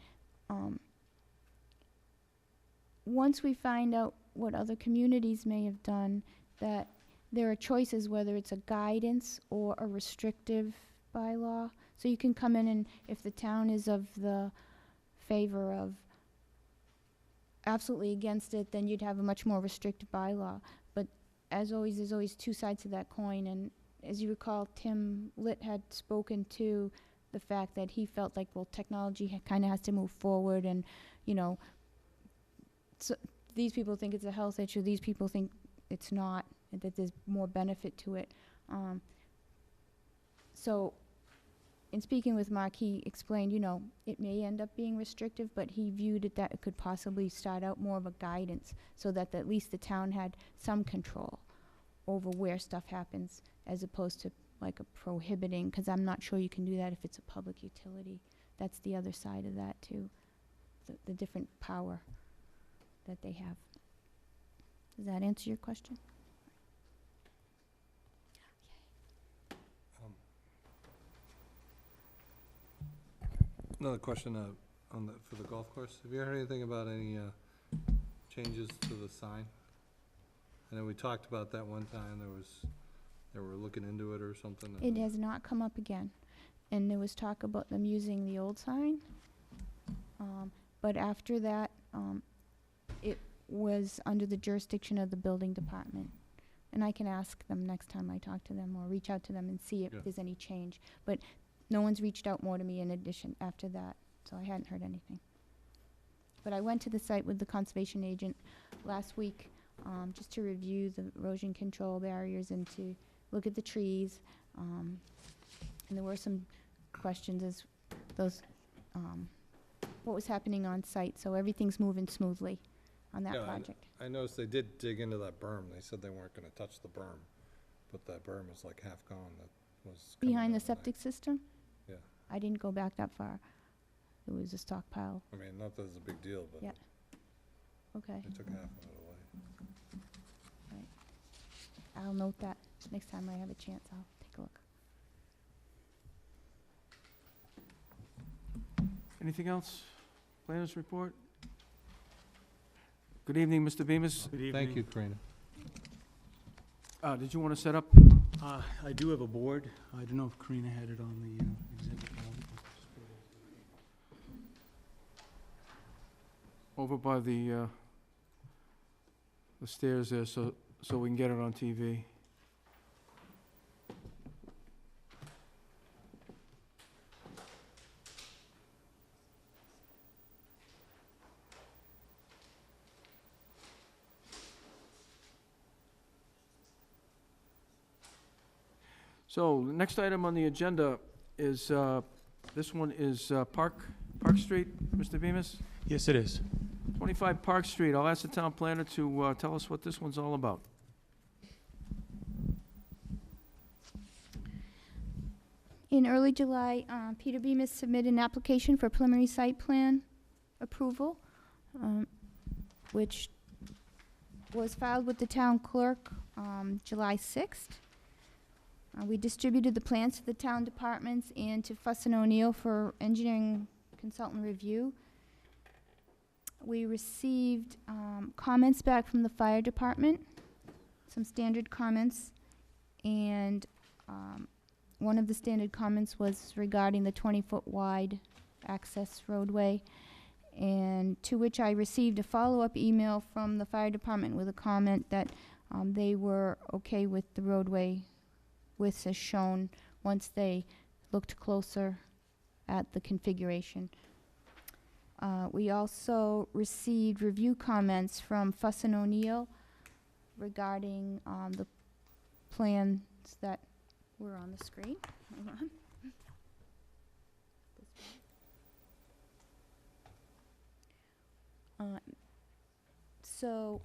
once we find out what other communities may have done, that there are choices whether it's a guidance or a restrictive bylaw. So you can come in and if the town is of the favor of absolutely against it, then you'd have a much more restrictive bylaw. But as always, there's always two sides to that coin. And as you recall, Tim Litt had spoken to the fact that he felt like, well, technology kind of has to move forward, and so these people think it's a health issue, these people think it's not, and that there's more benefit to it. So in speaking with Mark, he explained, it may end up being restrictive, but he viewed it that it could possibly start out more of a guidance so that at least the town had some control over where stuff happens as opposed to like a prohibiting, because I'm not sure you can do that if it's a public utility. That's the other side of that too, the different power that they have. Does that answer your question? Another question for the golf course. Have you heard anything about any changes to the sign? I know we talked about that one time. They were looking into it or something. It has not come up again. And there was talk about them using the old sign. But after that, it was under the jurisdiction of the building department. And I can ask them next time I talk to them or reach out to them and see if there's any change. But no one's reached out more to me in addition after that, so I hadn't heard anything. But I went to the site with the conservation agent last week just to review the erosion control barriers and to look at the trees. And there were some questions as those, what was happening on site. So everything's moving smoothly on that project. I noticed they did dig into that berm. They said they weren't gonna touch the berm, but that berm is like half gone. That was coming Behind the down there. septic system? Yeah. I didn't go back that far. It was a stockpile. I mean, not that it's a big deal, but Yeah. Okay. they took half of it away. I'll note that. Next time I have a chance, I'll take a look. Anything else? Planners report? Good evening, Mr. Bemis. Good evening. Thank you, Karina. Did you want to set up? I do have a board. I don't know if Karina had it on the exhibit. Over by the stairs there, so we can get it on TV. So, the next item on the agenda is, this one is Park Street, Mr. Bemis? Yes, it is. 25 Park Street. I'll ask the town planner to tell us what this one's all about. In early July, Peter Bemis submitted an application for preliminary site plan approval, which was filed with the town clerk July 6th. We distributed the plans to the town departments and to Fuss and O'Neill for engineering consultant review. We received comments back from the fire department, some standard comments, and one of the standard comments was regarding the 20-foot wide access roadway, and to which I received a follow-up email from the fire department with a comment that they were okay with the roadway widths as shown once they looked closer at the configuration. We also received review comments from Fuss and O'Neill regarding the plans that were on the screen. Hold on. So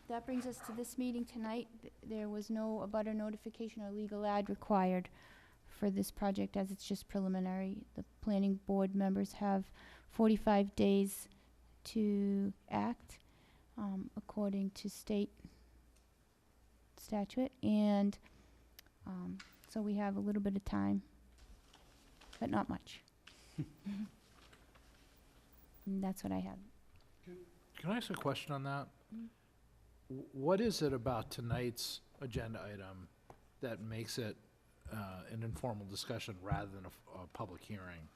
that brings us to this meeting tonight. There was no abutter notification or legal ad required for this project as it's just preliminary. The planning board members have 45 days to act according to state statute, and so we have a little bit of time, but not much. And that's what I have. Can I ask a question on that? What is it about tonight's agenda item that makes it an informal discussion rather than a public hearing?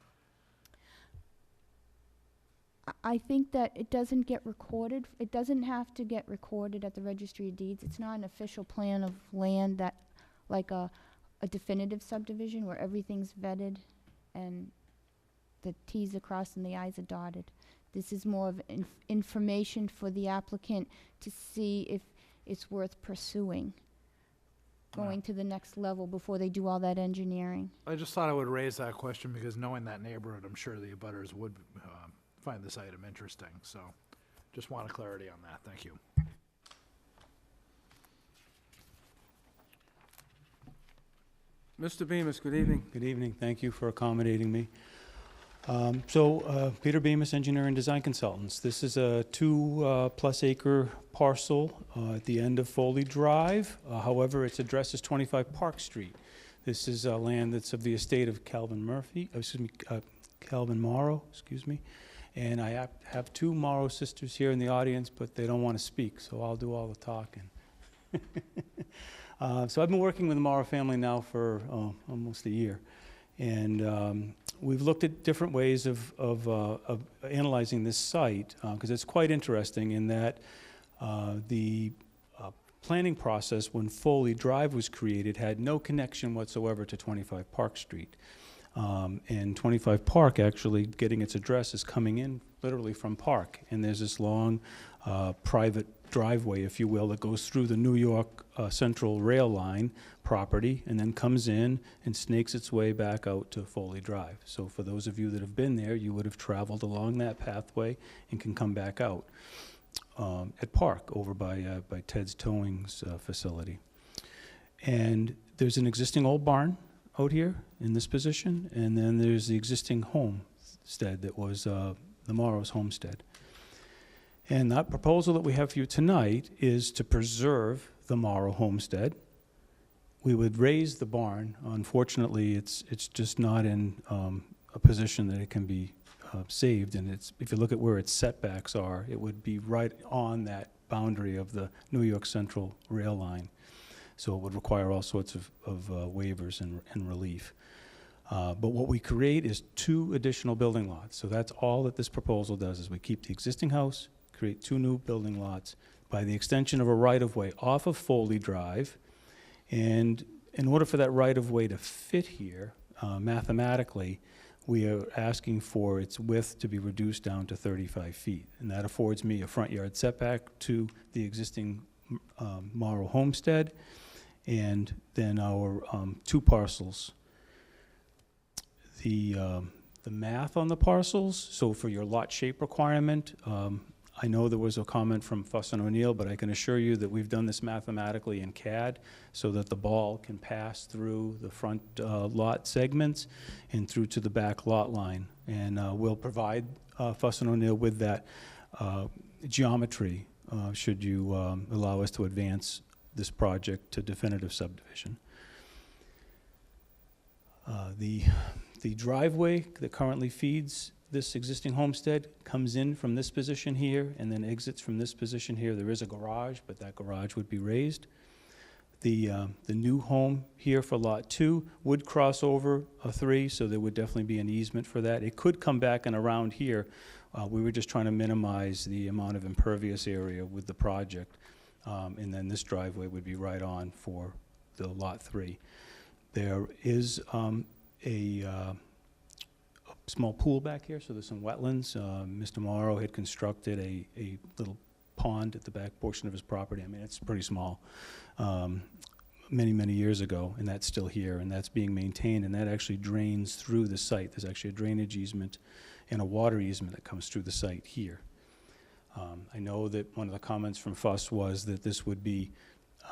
I think that it doesn't get recorded. It doesn't have to get recorded at the Registry of Deeds. It's not an official plan of land that, like a definitive subdivision where everything's vetted and the T's are crossed and the I's are dotted. This is more of information for the applicant to see if it's worth pursuing, going to the next level before they do all that engineering. I just thought I would raise that question because knowing that neighborhood, I'm sure the abutters would find this item interesting. So just wanted clarity on that. Thank you. Mr. Bemis, good evening. Good evening. Thank you for accommodating me. Peter Bemis, Engineer and Design Consultants. This is a 2+ acre parcel at the end of Foley Drive. However, its address is 25 Park Street. This is land that's of the estate of Calvin Morrow, And I have 2 Morrow sisters here in the audience, but they don't want to speak, so I'll do all the talking. So I've been working with the Morrow family now for almost a year. And we've looked at different ways of analyzing this site, because it's quite interesting in that the planning process when Foley Drive was created had no connection whatsoever to 25 Park Street. And 25 Park, actually, getting its address is coming in literally from Park. And there's this long private driveway, if you will, that goes through the New York Central Rail Line property and then comes in and snakes its way back out to Foley Drive. So for those of you that have been there, you would have traveled along that pathway and can come back out at Park over by Ted's Towing's facility. And there's an existing old barn out here in this position, and then there's the existing homestead that was the Morrow's homestead. And that proposal that we have for you tonight is to preserve the Morrow homestead. We would raise the barn. Unfortunately, it's just not in a position that it can be saved. And if you look at where its setbacks are, it would be right on that boundary of the New York Central Rail Line. So it would require all sorts of waivers and relief. But what we create is 2 additional building lots. So that's all that this proposal does, is we keep the existing house, create 2 new building lots by the extension of a right-of-way off of Foley Drive. And in order for that right-of-way to fit here, mathematically, we are asking for its width to be reduced down to 35 feet. And that affords me a front yard setback to the existing Morrow homestead, and then our 2 parcels. The math on the parcels, so for your lot shape requirement, I know there was a comment from Fuss and O'Neill, but I can assure you that we've done this mathematically in CAD so that the ball can pass through the front lot segments and through to the back lot line. And we'll provide Fuss and O'Neill with that geometry should you allow us to advance this project to definitive subdivision. The driveway that currently feeds this existing homestead comes in from this position here and then exits from this position here. There is a garage, but that garage would be raised. The new home here for Lot 2 would cross over a 3, so there would definitely be an easement for that. It could come back and around here. We were just trying to minimize the amount of impervious area with the project. And then this driveway would be right on for the Lot 3. There is a small pool back here, so there's some wetlands. Mr. Morrow had constructed a little pond at the back portion of his property. I mean, it's pretty small, many, many years ago, and that's still here, and that's being maintained, and that actually drains through the site. There's actually a drainage easement and a water easement that comes through the site here. I know that one of the comments from Fuss was that this would be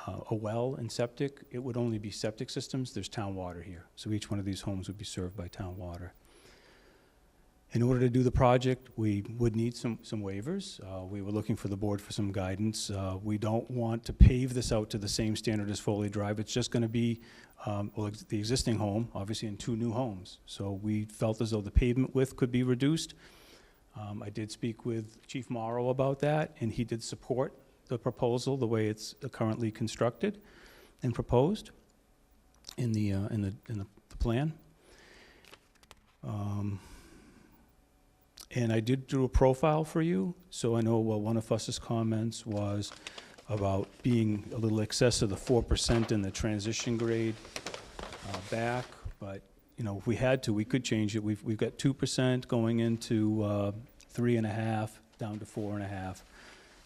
a well and septic. It would only be septic systems. There's town water here, so each one of these homes would be served by town water. In order to do the project, we would need some waivers. We were looking for the board for some guidance. We don't want to pave this out to the same standard as Foley Drive. It's just going to be the existing home, obviously, and 2 new homes. So we felt as though the pavement width could be reduced. I did speak with Chief Morrow about that, and he did support the proposal the way it's currently constructed and proposed in the plan. And I did do a profile for you, so I know one of Fuss's comments was about being a little excess of the 4% in the transition grade back, but you know, if we had to, we could change it. We've got 2% going into 3.5 down to 4.5.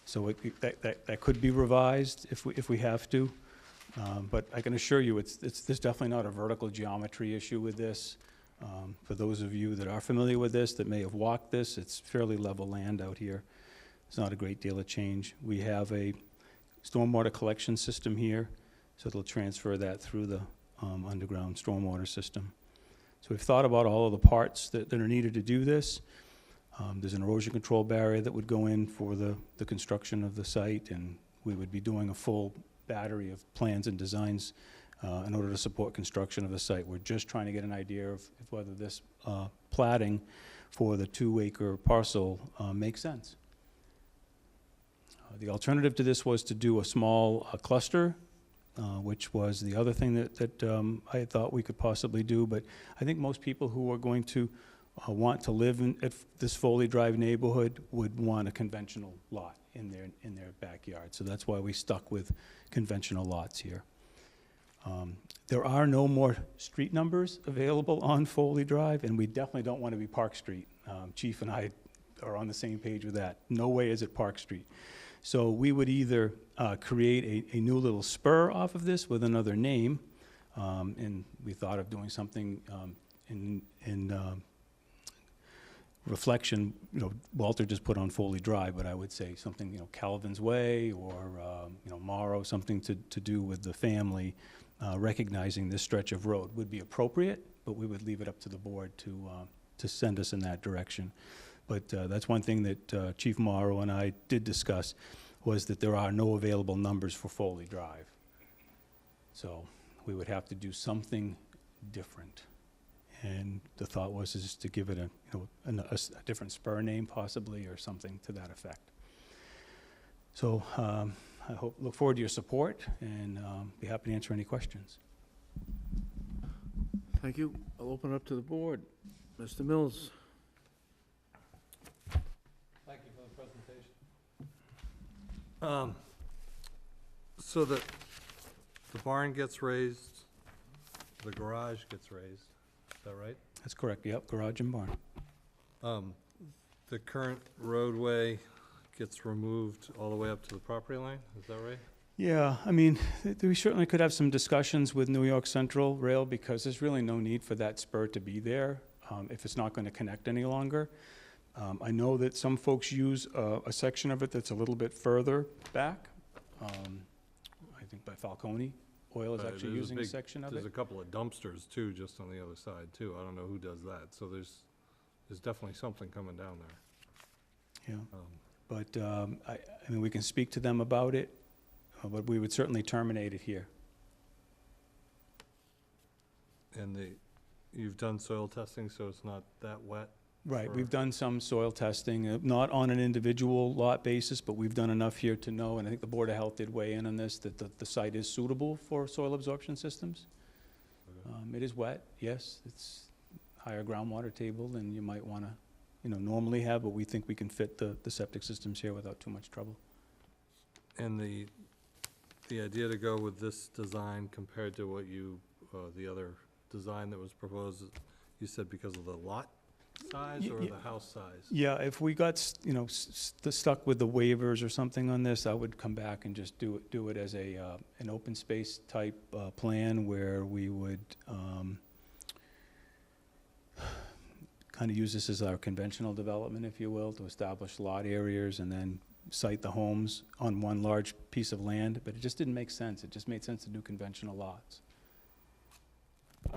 So that could be revised if we have to. But I can assure you, there's definitely not a vertical geometry issue with this. For those of you that are familiar with this, that may have walked this, it's fairly level land out here. It's not a great deal of change. We have a stormwater collection system here, so it'll transfer that through the underground stormwater system. So we've thought about all of the parts that are needed to do this. There's an erosion control barrier that would go in for the construction of the site, and we would be doing a full battery of plans and designs in order to support construction of the site. We're just trying to get an idea of whether this platting for the 2-acre parcel makes sense. The alternative to this was to do a small cluster, which was the other thing that I thought we could possibly do, but I think most people who are going to want to live at this Foley Drive neighborhood would want a conventional lot in their backyard. So that's why we stuck with conventional lots here. There are no more street numbers available on Foley Drive, and we definitely don't want to be Park Street. Chief and I are on the same page with that. No way is it Park Street. So we would either create a new little spur off of this with another name, and we thought of doing something in reflection. You know, Walter just put on Foley Drive, but I would say something, you know, Calvin's Way or you know, Morrow, something to do with the family. Recognizing this stretch of road would be appropriate, but we would leave it up to the board to send us in that direction. But that's one thing that Chief Morrow and I did discuss, was that there are no available numbers for Foley Drive. So we would have to do something different. And the thought was is to give it a different spur name possibly, or something to that effect. So I look forward to your support, and be happy to answer any questions. Thank you. I'll open it up to the board. Mr. Mills? Thank you for the presentation. So the barn gets raised, the garage gets raised, is that right? That's correct, yep, garage and barn. The current roadway gets removed all the way up to the property line, is that right? Yeah, I mean, we certainly could have some discussions with New York Central Rail, because there's really no need for that spur to be there if it's not going to connect any longer. I know that some folks use a section of it that's a little bit further back. I think by Falcone, Oil is actually using a section of There's it. a couple of dumpsters too, just on the other side too. I don't know who does that. So there's definitely something coming down there. Yeah, but I mean, we can speak to them about it, but we would certainly terminate it here. And you've done soil testing, so it's not that wet? Right, Sure. we've done some soil testing, not on an individual lot basis, but we've done enough here to know, and I think the Board of Health did weigh in on this, that the site is suitable for soil absorption systems. Okay. It is wet, yes, it's higher groundwater table than you might want to, normally have, but we think we can fit the septic systems here without too much trouble. And the idea to go with this design compared to what the other design that was proposed, you said because of the lot size or the house size? Yeah, if we got, stuck with the waivers or something on this, I would come back and just do it as an open space type plan where we would kind of use this as our conventional development, if you will, to establish lot areas and then site the homes on one large piece of land, but it just didn't make sense. It just made sense to do conventional lots.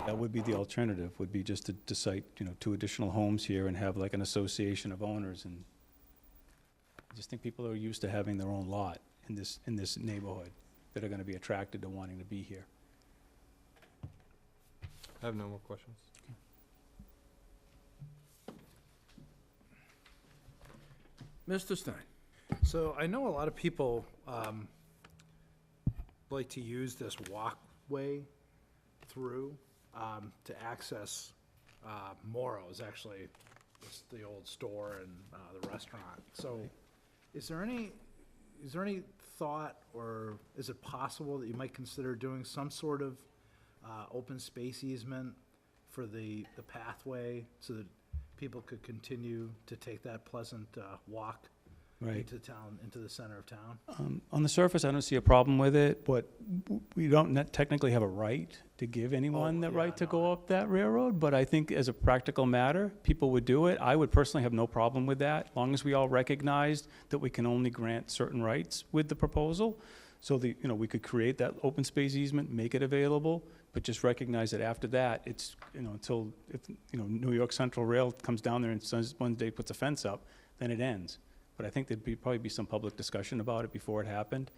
That would be the alternative, would be just to site, 2 additional homes here and have like an association of owners. And I just think people are used to having their own lot in this neighborhood that are gonna be attracted to wanting to be here. I have no more questions. Mr. Stein? So I know a lot of people like to use this walkway through to access Moro's, actually, it's the old store and the restaurant. So is there any thought, or is it possible that you might consider doing some sort of open space easement for the pathway so that people could continue to take that pleasant walk Right. into town, into the center of town? On the surface, I don't see a problem with it, but we don't technically have a right to give anyone the yeah, right to no. go up that railroad, but I think as a practical matter, people would do it. I would personally have no problem with that, as long as we all recognized that we can only grant certain rights with the proposal. So we could create that open space easement, make it available, but just recognize that after that, it's, until, New York Central Rail comes down there and one day puts a fence up, then it ends. But I think there'd probably be some public discussion about it before it happened.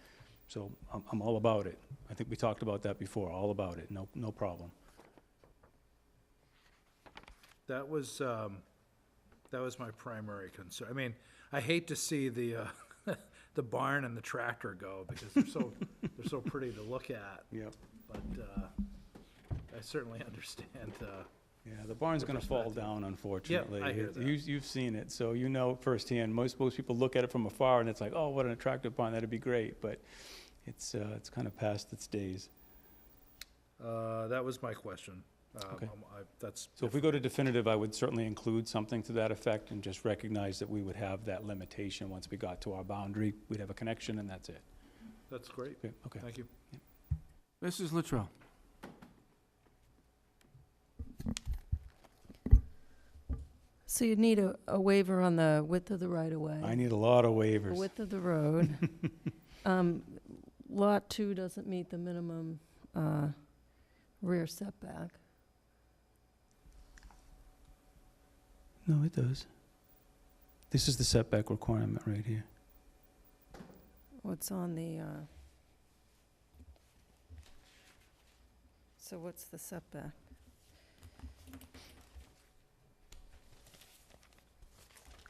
So I'm all about it. I think we talked about that before, all about it, no problem. That was my primary concern. I mean, I hate to see the the barn and the tractor go, because they're so pretty to look at, Yep. but I certainly understand. Yeah, the barn's gonna fall perspective. down, unfortunately. I hear that. You've seen it, so you know firsthand. Most people look at it from afar and it's like, oh, what an attractive barn, that'd be great, but it's kind of past its days. That was my question. Okay. That's. So if we go to definitive, I would certainly include something to that effect and just recognize that we would have that limitation. Once we got to our boundary, we'd have a connection and that's it. That's great. Okay. Thank you. Mrs. Luttrell? So you need a waiver on the width of the right-of-way. I need a lot of The waivers. width of the road. Lot 2 doesn't meet the minimum rear setback. No, it does. This is the setback requirement right here. What's on the, so what's the setback?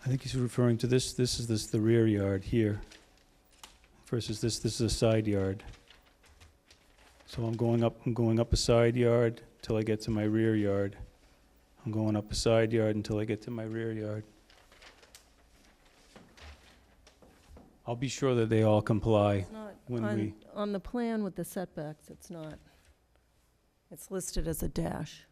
I think he's referring to this is the rear yard here versus this is a side yard. So I'm going up a side yard till I get to my rear yard. I'm going up a side yard until I get to my rear yard. I'll be sure that they all comply. It's not, when we- on the plan with the setbacks, it's not, it's listed as a dash.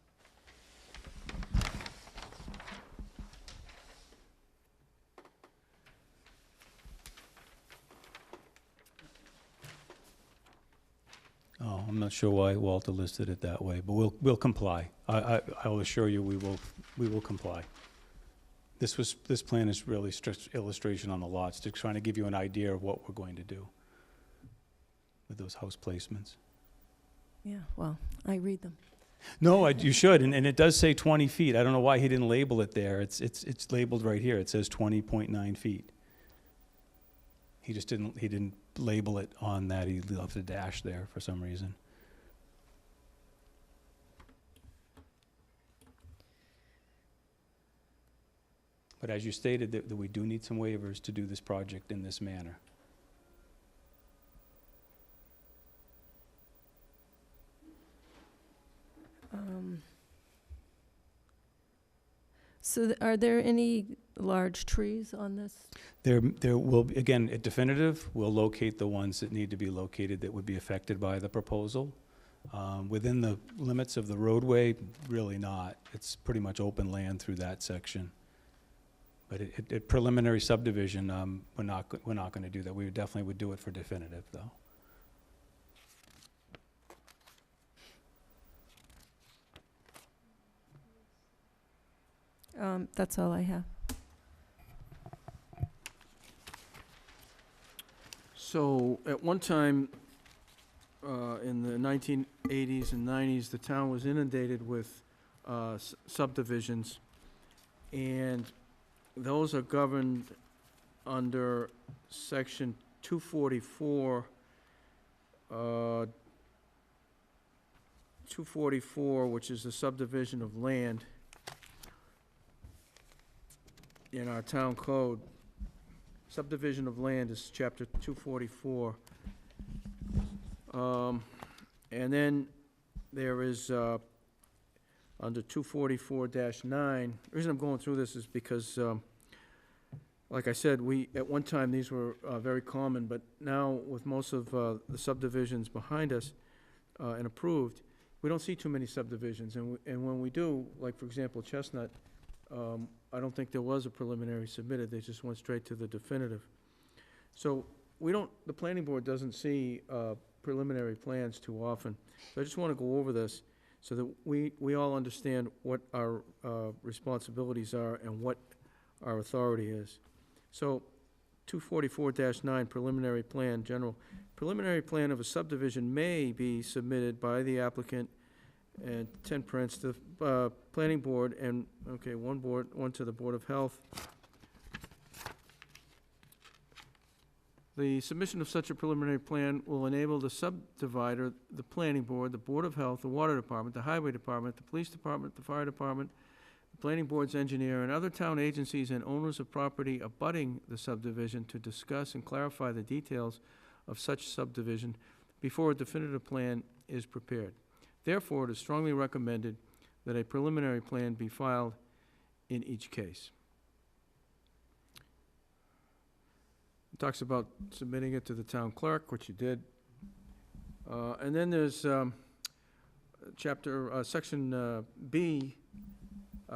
Oh, I'm not sure why Walter listed it that way, but we'll comply. I'll assure you we will comply. This plan is really just illustration on the lots, to trying to give you an idea of what we're going to do with those house placements. Yeah, well, I read them. No, you should, and it does say 20 feet. I don't know why he didn't label it there. It's labeled right here. It says 20.9 feet. He just didn't label it on that. He left a dash there for some reason. But as you stated, that we do need some waivers to do this project in this manner. So are there any large trees on this? There will, again, at definitive, we'll locate the ones that need to be located that would be affected by the proposal. Within the limits of the roadway, really not. It's pretty much open land through that section. But at preliminary subdivision, we're not going to do that. We definitely would do it for definitive, though. That's all I have. So, at one time, in the 1980s and 90s, the town was inundated with subdivisions, and those are governed under section 244, 244, which is the subdivision of land in our town code. Subdivision of land is chapter 244. And then there is, under 244-9, the reason I'm going through this is because, like I said, at one time, these were very common, but now with most of the subdivisions behind us and approved, we don't see too many subdivisions. And when we do, like, for example, Chestnut, I don't think there was a preliminary submitted. They just went straight to the definitive. So the planning board doesn't see preliminary plans too often. So I just want to go over this so that we all understand what our responsibilities are and what our authority is. So 244-9, preliminary plan, general. Preliminary plan of a subdivision may be submitted by the applicant and 10 prints, the planning board, and, okay, one to the Board of Health. The submission of such a preliminary plan will enable the subdivider, the planning board, the Board of Health, the Water Department, the Highway Department, the Police Department, the Fire Department, the planning board's engineer, and other town agencies and owners of property abutting the subdivision to discuss and clarify the details of such subdivision before a definitive plan is prepared. Therefore, it is strongly recommended that a preliminary plan be filed in each case. It talks about submitting it to the town clerk, which you did. And then there's section B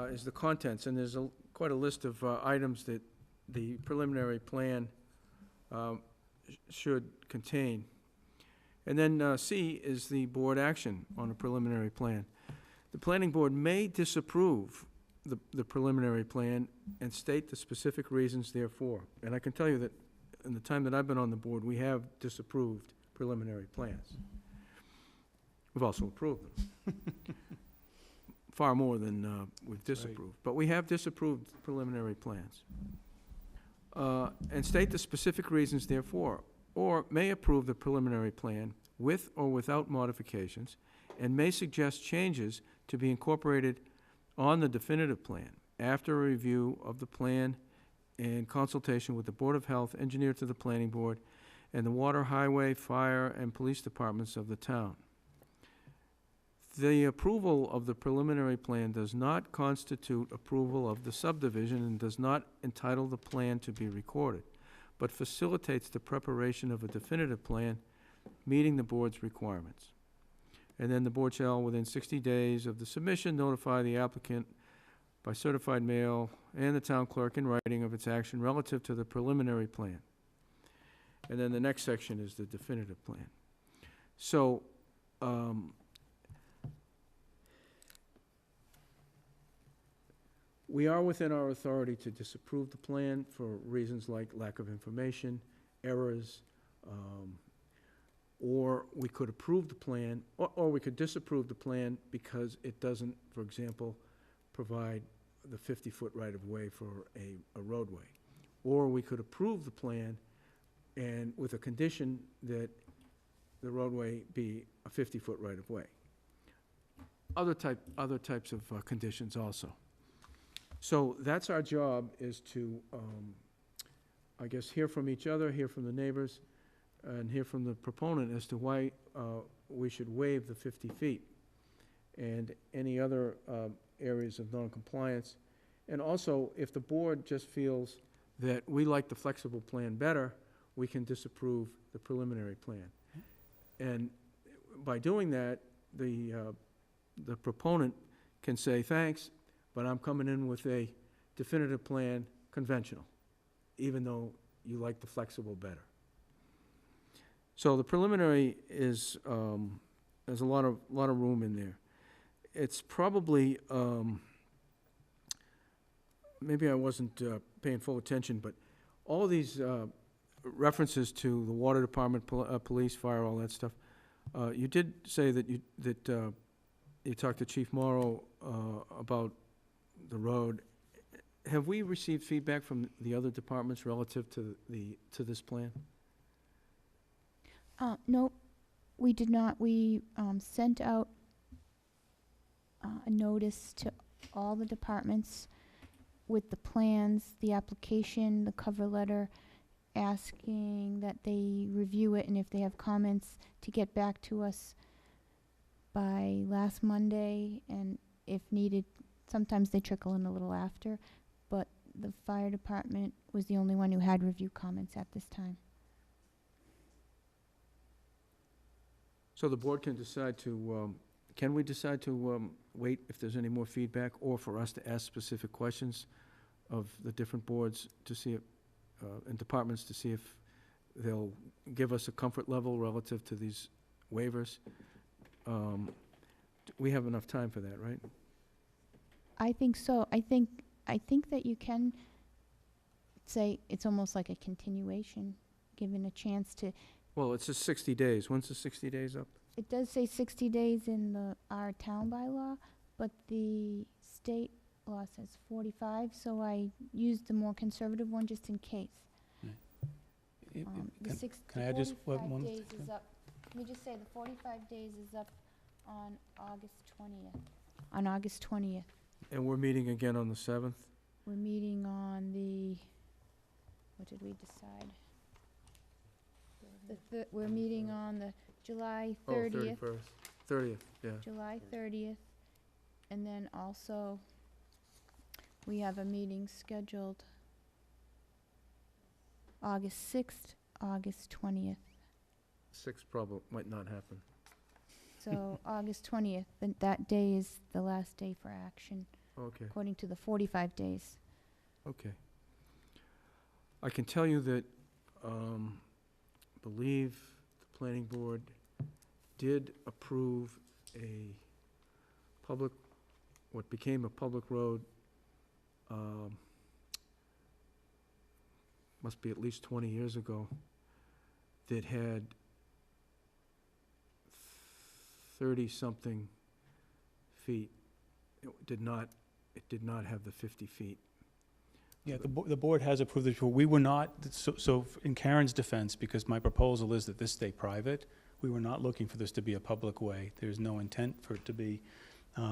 is the contents, and there's quite a list of items that the preliminary plan should contain. And then C is the board action on a preliminary plan. The planning board may disapprove the preliminary plan and state the specific reasons therefore. And I can tell you that in the time that I've been on the board, we have disapproved preliminary plans. We've also approved them. Far more than we've disapproved. But we have disapproved preliminary plans. And state the specific reasons therefore, or may approve the preliminary plan with or without modifications, and may suggest changes to be incorporated on the definitive plan after a review of the plan and consultation with the Board of Health, engineer to the planning board, and the water, highway, fire, and police departments of the town. The approval of the preliminary plan does not constitute approval of the subdivision and does not entitle the plan to be recorded, but facilitates the preparation of a definitive plan meeting the board's requirements. And then the board shall, within 60 days of the submission, notify the applicant by certified mail and the town clerk in writing of its action relative to the preliminary plan. And then the next section is the definitive plan. So, We are within our authority to disapprove the plan for reasons like lack of information, errors, or we could approve the plan, or we could disapprove the plan because it doesn't, for example, provide the 50-foot right-of-way for a roadway. Or we could approve the plan and with a condition that the roadway be a 50-foot right-of-way. Other types of conditions also. So that's our job, is to, I guess, hear from each other, hear from the neighbors, and hear from the proponent as to why we should waive the 50 feet and any other areas of non-compliance. And also, if the board just feels that we like the flexible plan better, we can disapprove the preliminary plan. And by doing that, the proponent can say, thanks, but I'm coming in with a definitive plan, conventional, even though you like the flexible better. So the preliminary is, there's a lot of room in there. It's probably, maybe I wasn't paying full attention, but all of these references to the water department, police, fire, all that stuff, you did say that you talked to Chief Morrow about the road. Have we received feedback from the other departments relative to this plan? No, we did not. We sent out a notice to all the departments with the plans, the application, the cover letter, asking that they review it, and if they have comments, to get back to us by last Monday, and if needed, sometimes they trickle in a little after, but the fire department was the only one who had review comments at this time. So the board can decide to, can we decide to wait if there's any more feedback, or for us to ask specific questions of the different boards to see if, and departments, to see if they'll give us a comfort level relative to these waivers? We have enough time for that, right? I think so. I think that you can say it's almost like a continuation, given a chance to. Well, it's just 60 days. When's the 60 days up? It does say 60 days in our town bylaw, but the state law says 45, so I used the more conservative one just in case. The Can I just, 45 days is up. Let me just say, the 45 days is up on August 20th. On August 20th. And we're meeting again on the 7th? We're meeting on the, what did we decide? We're meeting on the July 30th. Oh, 30th, yeah. July 30th. And then also, we have a meeting scheduled August 6th, August 20th. 6th probably might not happen. So August 20th, that day is the last day for action, Okay, according to the 45 days. okay. I can tell you that, believe the planning board did approve a public, what became a public road, must be at least 20 years ago, that had 30-something feet. It did not have the 50 feet. Yeah, the board has approved it before. We were not, so in Karen's defense, because my proposal is that this stay private, we were not looking for this to be a public way. There's no intent for it to be,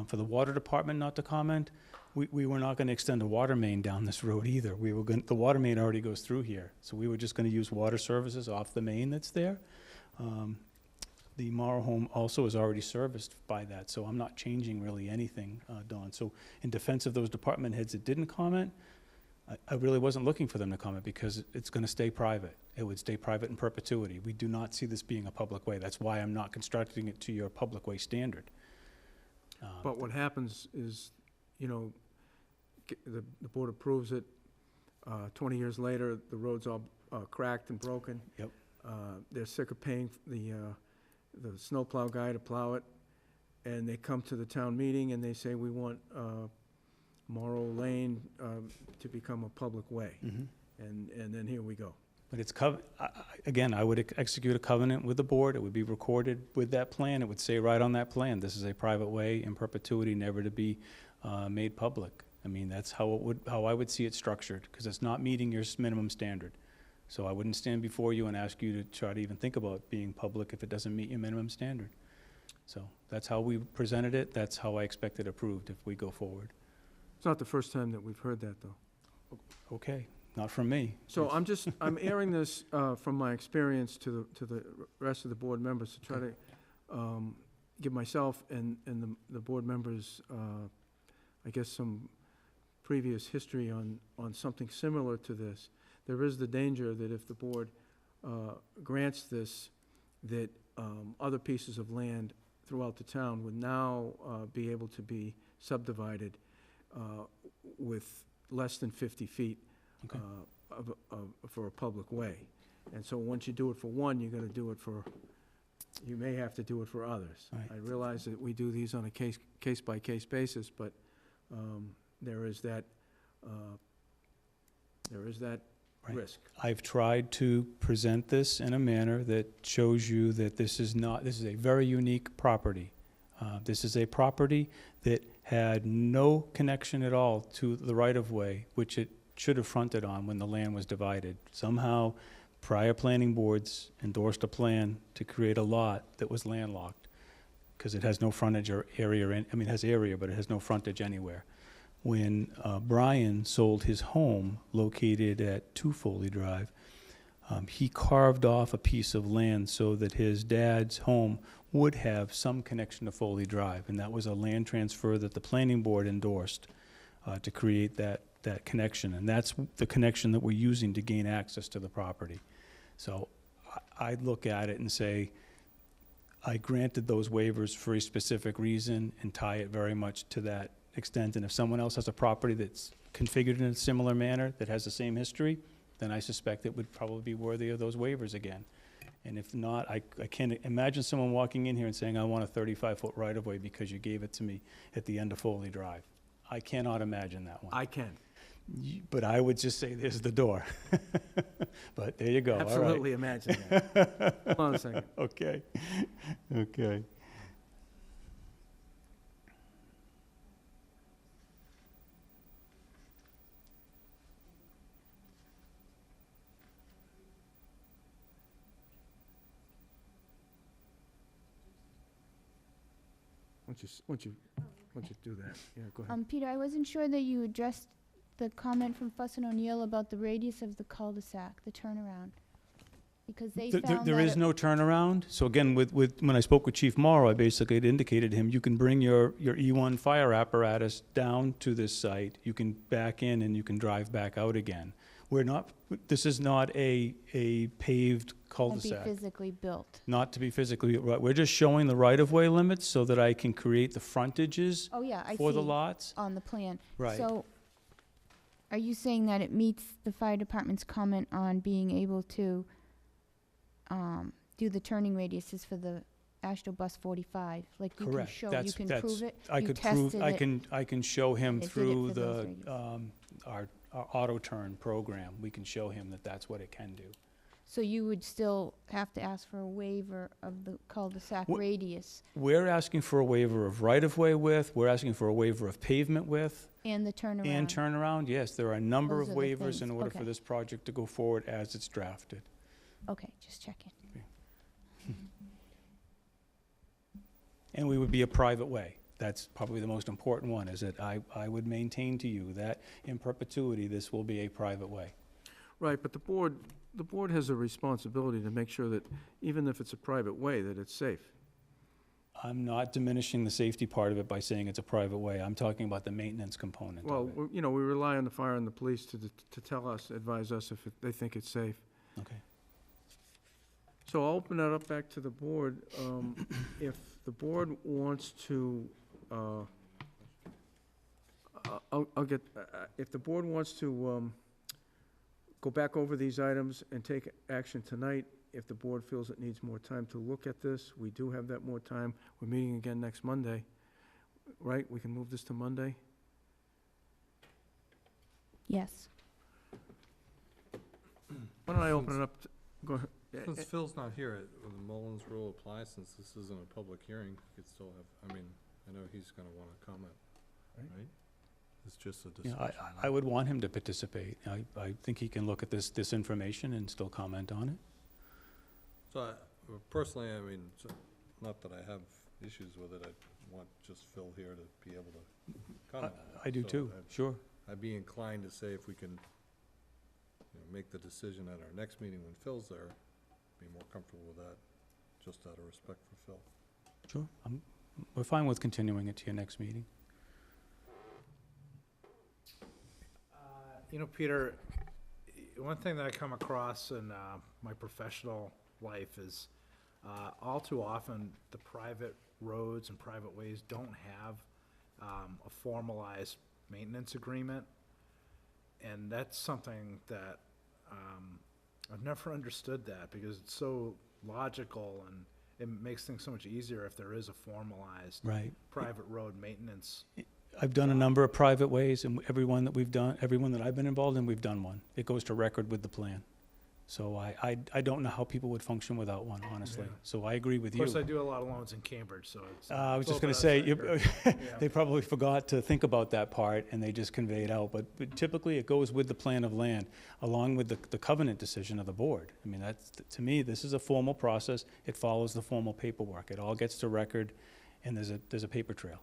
for the water department not to comment. We were not gonna extend a water main down this road either. The water main already goes through here, so we were just gonna use water services off the main that's there. The Morrow home also is already serviced by that, so I'm not changing really anything, Dawn. So in defense of those department heads that didn't comment, I really wasn't looking for them to comment, because it's gonna stay private. It would stay private in perpetuity. We do not see this being a public way. That's why I'm not constructing it to your public way standard. But what happens is, you know, the board approves it, 20 years later, the road's all cracked and broken. Yep. They're sick of paying the snowplow guy to plow it, and they come to the town meeting and they say, we want Morrow Lane to become a public way. Mhm. And then here we go. But it's again, I would execute a covenant with the board. It would be recorded with that plan. It would say right on that plan, this is a private way in perpetuity, never to be made public. I mean, that's how I would see it structured, because it's not meeting your minimum standard. So I wouldn't stand before you and ask you to try to even think about being public if it doesn't meet your minimum standard. So that's how we presented it. That's how I expect it approved if we go forward. It's not the first time that we've heard that, though. Okay, not from me. So I'm airing this from my experience to the rest of the board members to try to give myself and the board members, I guess, some previous history on something similar to this. There is the danger that if the board grants this, that other pieces of land throughout the town would now be able to be subdivided with less than 50 feet Okay. for a public way. And so once you do it for one, you're gonna do it for, you may have to do it for others. Right. I realize that we do these on a case-by-case basis, but there is that Right. risk. I've tried to present this in a manner that shows you that this is a very unique property. This is a property that had no connection at all to the right-of-way, which it should have fronted on when the land was divided. Somehow, prior planning boards endorsed a plan to create a lot that was landlocked, because it has no frontage or area, it has area, but it has no frontage anywhere. When Brian sold his home located at 2 Foley Drive, he carved off a piece of land so that his dad's home would have some connection to Foley Drive, and that was a land transfer that the planning board endorsed to create that connection, and that's the connection that we're using to gain access to the property. So I look at it and say, I granted those waivers for a specific reason and tie it very much to that extent, and if someone else has a property that's configured in a similar manner, that has the same history, then I suspect it would probably be worthy of those waivers again. And if not, I can't imagine someone walking in here and saying, I want a 35-foot right-of-way because you gave it to me at the end of Foley Drive. I cannot imagine that one. I can. But I would just say, there's the door. But there you go, all right. Absolutely imagine that. Hold on a second. Okay, okay. Once you do that, yeah, go ahead. Peter, I wasn't sure that you addressed the comment from Fuss and O'Neill about the radius of the cul-de-sac, the turnaround. Because they found There is no turnaround. So again, when I spoke with Chief Morrow, I basically had indicated to him, you can bring your E1 fire apparatus down to this site. You can back in and you can drive back out again. This is not a paved won't be cul-de-sac. physically built. Not to be physically, right. We're just showing the right-of-way limits so that I can create the frontages Oh, yeah, I see. for the lots. On the plan. Right. So, are you saying that it meets the fire department's comment on being able to do the turning radiuses for the Ashto Bus 45? Like you can Correct. show, you That's- can that's- prove it? I You could prove, tested I it. can show him It did it through for those our auto turn program. We can show him that that's what it can do. So you would still have to ask for a waiver of the cul-de-sac Wh- radius We're asking for a waiver of right-of-way width, we're asking for a waiver of pavement width and the turnaround? and turnaround. Yes, there are a number of Those are the waivers in things. order for Okay. this project to go forward as it's drafted. Okay, just checking. And we would be a private way. That's probably the most important one, is that I would maintain to you that in perpetuity, this will be a private way. Right, but the board has a responsibility to make sure that even if it's a private way, that it's safe. I'm not diminishing the safety part of it by saying it's a private way. I'm talking about the maintenance component Well, of it. we rely on the fire and the police to tell us, advise us if they think it's safe. Okay. So I'll open that up back to the board. If the board wants to, if the board wants to go back over these items and take action tonight, if the board feels it needs more time to look at this, we do have that more time. We're meeting again next Monday, right? We can move this to Monday? Yes. Why don't I open it up, go ahead. Since Phil's not here, will the Mullins rule apply, since this isn't a public hearing? We could still have, I mean, I know he's gonna wanna comment, Right. right? It's just a Yeah, discussion. I would want him to participate. I think he can look at this information and still comment on it. So, personally, I mean, not that I have issues with it, I want just Phil here to be able to comment on it. I do So too, sure. I'd be inclined to say if we can, make the decision at our next meeting when Phil's there, be more comfortable with that, just out of respect for Phil. Sure. We're fine with continuing it to your next meeting. Peter, one thing that I come across in my professional life is all too often, the private roads and private ways don't have a formalized maintenance agreement. And that's something that I've never understood that, because it's so logical and it makes things so much easier if there is a formalized Right. private road maintenance. I've done a number of private ways, and everyone that I've been involved in, we've done one. It goes to record with the plan. So I don't know how people would function without one, honestly. Yeah. So I agree with Of you. course, I do a lot of loans in Cambridge, so it's. I was it's just going open to say, record. Yeah. they probably forgot to think about that part, and they just convey it out. But typically, it goes with the plan of land, along with the covenant decision of the board. I mean, to me, this is a formal process. It follows the formal paperwork. It all gets to record, and there's a paper trail.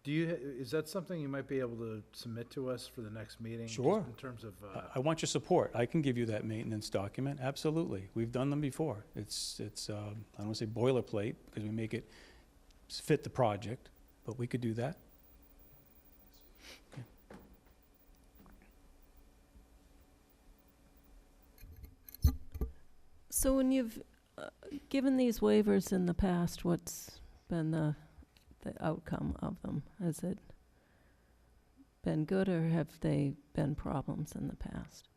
Is that something you might be able to submit to us for the next meeting? just Sure. In terms of, I want your support. I can give you that maintenance document, absolutely. We've done them before. It's I don't want to say boilerplate, because we make it fit the project, but we could do that. So when you've given these waivers in the past, what's been the outcome of them? Has it been good, or have they been problems in the past?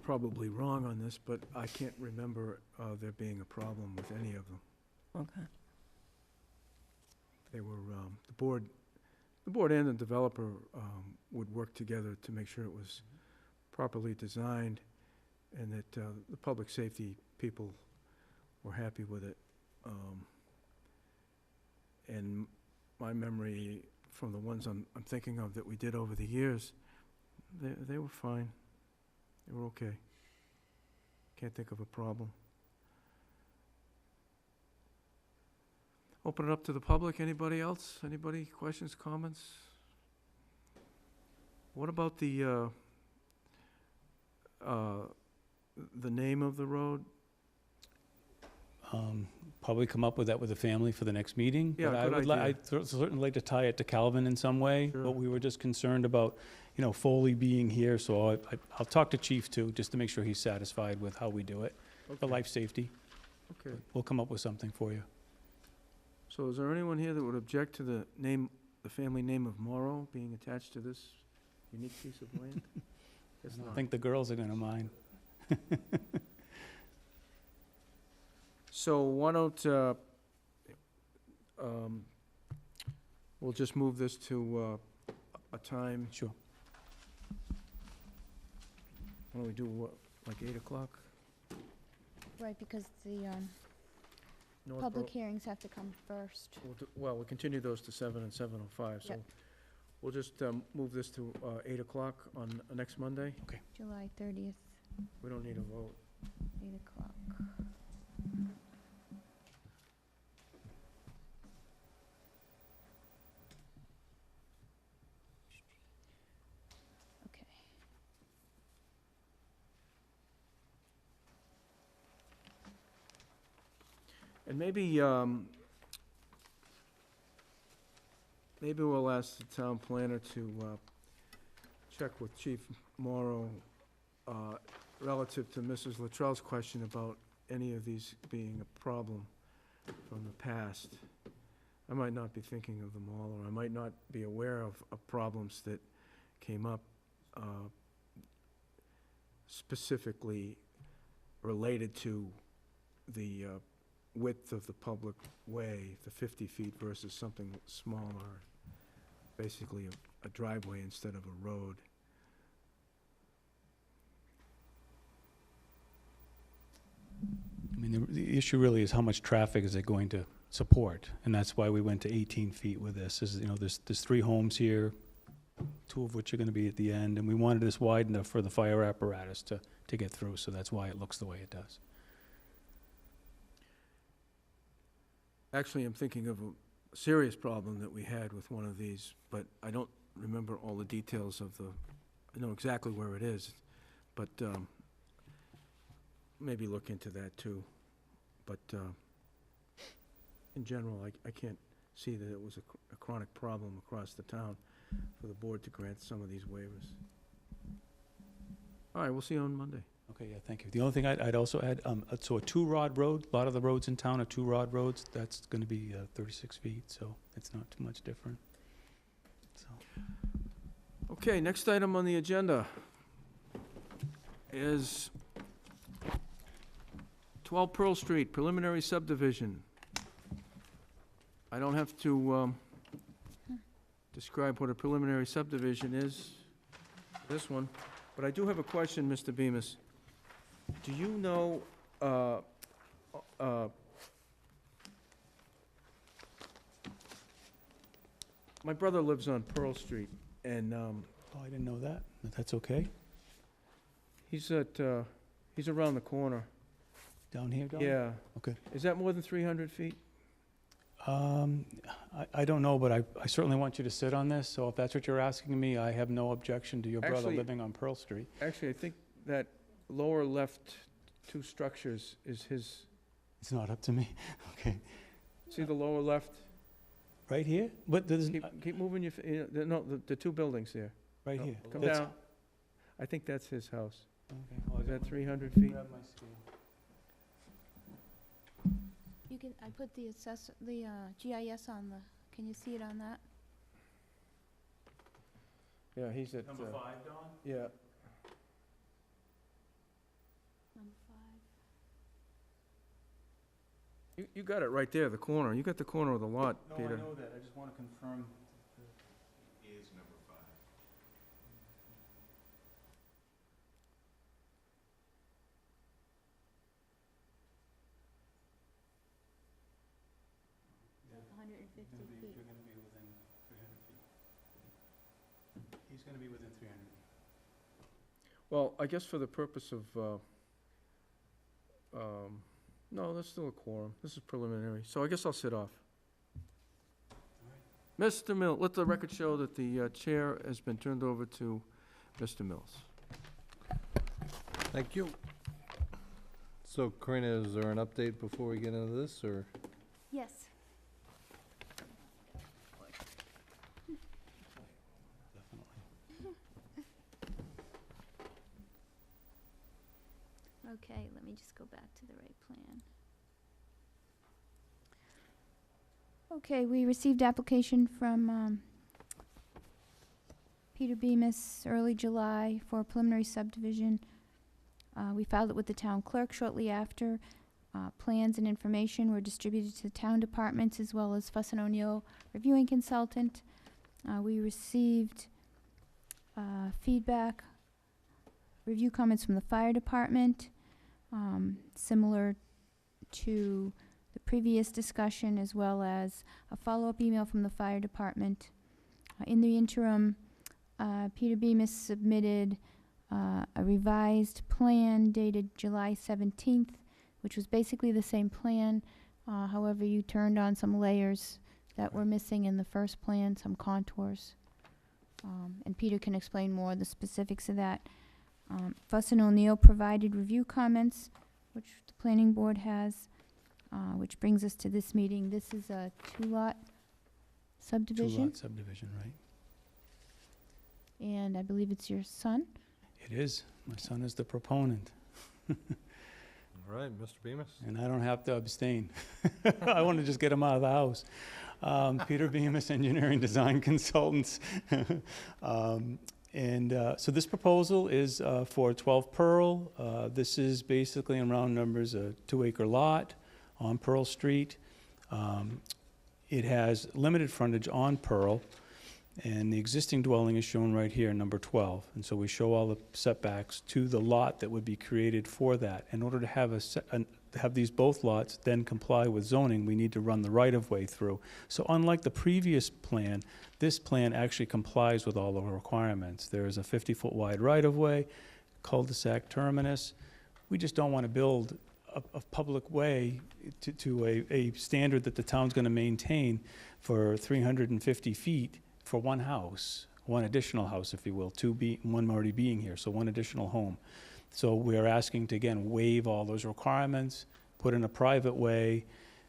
Probably wrong on this, but I can't remember there being a problem with any of them. Okay. They were, the board and the developer would work together to make sure it was properly designed, and that the public safety people were happy with it. And my memory from the ones I'm thinking of that we did over the years, they were fine. They were okay. Can't think of a problem. Open it up to the public. Anybody else? Anybody? Questions, comments? What about the name of the road? Probably come up with that with the family for the next meeting. Yeah, But I good would idea. I'd certainly like to tie it to Calvin in some way, Sure. but we were just concerned about, Foley being here, so I'll talk to Chief too, just to make sure he's satisfied with how we do it, for Okay. life safety. Okay. We'll come up with something for you. So is there anyone here that would object to the family name of Morrow being attached to this unique piece of land? Guess I not. think the girls are gonna mind. So why don't, we'll just move this to a time, Sure. why don't we do what, like 8 o'clock? Right, because the Northborough- public hearings have to come first. Well, we'll continue those to 7 and 7:05, so Yep. we'll just move this to 8 o'clock on next Monday. July 30th, We don't need a vote. 8 o'clock. Okay. And maybe we'll ask the town planner to check with Chief Morrow relative to Mrs. Luttrell's question about any of these being a problem from the past. I might not be thinking of them all, or I might not be aware of problems that came up specifically related to the width of the public way, the 50 feet versus something smaller, basically a driveway instead of a road. I mean, the issue really is how much traffic is it going to support? And that's why we went to 18 feet with this. Is, you know, there's 3 homes here, 2 of which are gonna be at the end, and we wanted this wide enough for the fire apparatus to get through, so that's why it looks the way it does. Actually, I'm thinking of a serious problem that we had with one of these, but I don't remember all the details of I know exactly where it is, but maybe look into that too. But in general, I can't see that it was a chronic problem across the town for the board to grant some of these waivers. All right, we'll see you on Monday. Okay, yeah, thank you. The only thing I'd also add, so a 2-rod road, a lot of the roads in town are 2-rod roads, that's gonna be 36 feet, so it's not too much different. So, Okay, next item on the agenda is 12 Pearl Street, preliminary subdivision. I don't have to describe what a preliminary subdivision is, this one, but I do have a question, Mr. Bemis. Do you know, my brother lives on Pearl Street, and oh, I didn't know that, but that's okay. he's around the corner. Down here, Don? Yeah. Okay. Is that more than 300 feet? I don't know, but I certainly want you to sit on this, so if that's what you're asking me, I have no objection to your brother Actually- living on Pearl Street. Actually, I think that lower left 2 structures is his. It's not up to me, okay. See the lower left? Right here? But there's, Keep moving your, no, the 2 buildings there. right here. Come That's- down. I think that's his house. Okay, well, I Is that got my- 300 feet? grab my scale. You can, I put the GIS on can you see it on that? Yeah, he's at, Number 5, Don? yeah. Number 5. You got it right there, the corner. You got the corner of the lot, No, I Peter. know that, I just want to confirm. You're 150 gonna be, feet. you're gonna be within 300 feet. He's gonna be within 300 feet. Well, I guess for the purpose of, no, that's still a quorum. This is preliminary, so I guess I'll sit off. Mr. Mills, let the record show that the chair has been turned over to Mr. Mills. Thank you. So, Corinna, is there an update before we get into this, or? Yes. Okay, let me just go back to the right plan. Okay, we received application from Peter Bemis early July for a preliminary subdivision. We filed it with the town clerk shortly after. Plans and information were distributed to the town departments as well as Fuss and O'Neill reviewing consultant. We received feedback, review comments from the fire department, similar to the previous discussion, as well as a follow-up email from the fire department. In the interim, Peter Bemis submitted a revised plan dated July 17th, which was basically the same plan. However, you turned on some layers that were missing in the first plan, some contours. And Peter can explain more of the specifics of that. Fuss and O'Neill provided review comments, which the planning board has, which brings us to this meeting. This is a 2-lot subdivision, 2-lot subdivision, right? and I believe it's your son. It is. My son is the proponent, All right, Mr. Bemis? and I don't have to abstain. I want to just get him out of the house. Peter Bemis, Engineering Design Consultants. So this proposal is for 12 Pearl. This is basically, in round numbers, a 2-acre lot on Pearl Street. It has limited frontage on Pearl, and the existing dwelling is shown right here, number 12. And so we show all the setbacks to the lot that would be created for that. In order to have these both lots then comply with zoning, we need to run the right-of-way through. So unlike the previous plan, this plan actually complies with all the requirements. There is a 50-foot wide right-of-way, cul-de-sac terminus. We just don't want to build a public way to a standard that the town's going to maintain for 350 feet for one house, one additional house, if you will, one already being here, so one additional home. So we are asking to, again, waive all those requirements, put in a private way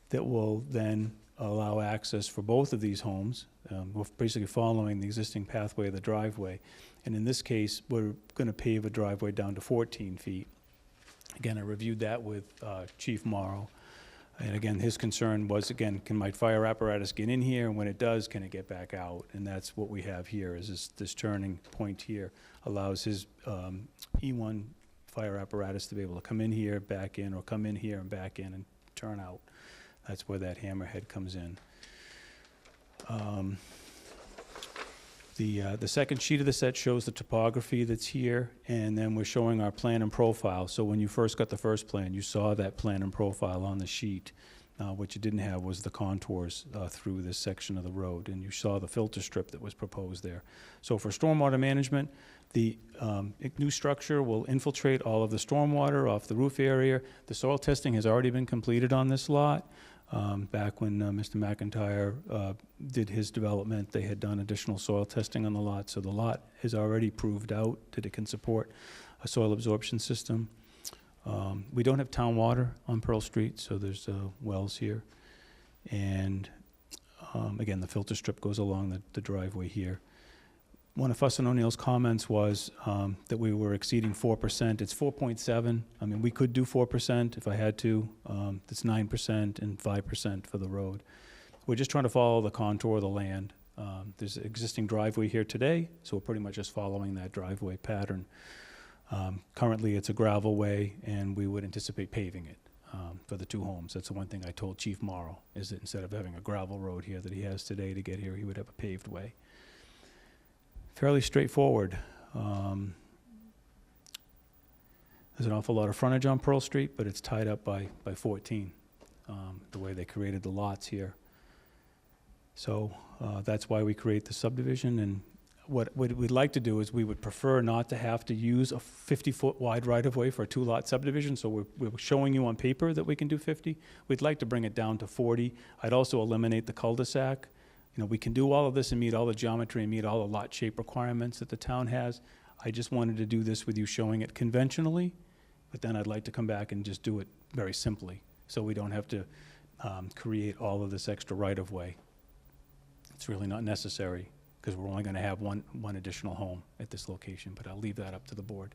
that will then allow access for both of these homes. We're basically following the existing pathway of the driveway. And in this case, we're going to pave a driveway down to 14 feet. Again, I reviewed that with Chief Morrow. And again, his concern was, again, can my fire apparatus get in here? And when it does, can it get back out? And that's what we have here, is this turning point here allows his E1 fire apparatus to be able to come in here, back in, or come in here and back in and turn out. That's where that hammerhead comes in. The second sheet of the set shows the topography that's here, and then we're showing our plan and profile. So when you first got the first plan, you saw that plan and profile on the sheet. What you didn't have was the contours through this section of the road, and you saw the filter strip that was proposed there. So for stormwater management, the new structure will infiltrate all of the stormwater off the roof area. The soil testing has already been completed on this lot. Back when Mr. McIntyre did his development, they had done additional soil testing on the lot, so the lot is already proved out that it can support a soil absorption system. We don't have town water on Pearl Street, so there's wells here. And again, the filter strip goes along the driveway here. One of Fuss and O'Neill's comments was that we were exceeding 4%. It's 4.7. I mean, we could do 4% if I had to. It's 9% and 5% for the road. We're just trying to follow the contour of the land. There's an existing driveway here today, so we're pretty much just following that driveway pattern. Currently, it's a gravel way, and we would anticipate paving it for the two homes. That's the one thing I told Chief Morrow, is that instead of having a gravel road here that he has today to get here, he would have a paved way. Fairly straightforward. There's an awful lot of frontage on Pearl Street, but it's tied up by 14, the way they created the lots here. So that's why we create the subdivision. And what we'd like to do is we would prefer not to have to use a 50-foot wide right-of-way for a two-lot subdivision. So we're showing you on paper that we can do 50. We'd like to bring it down to 40. I'd also eliminate the cul-de-sac. You know, we can do all of this and meet all the geometry and meet all the lot shape requirements that the town has. I just wanted to do this with you showing it conventionally, but then I'd like to come back and just do it very simply, so we don't have to create all of this extra right-of-way. It's really not necessary, because we're only going to have one additional home at this location, but I'll leave that up to the board.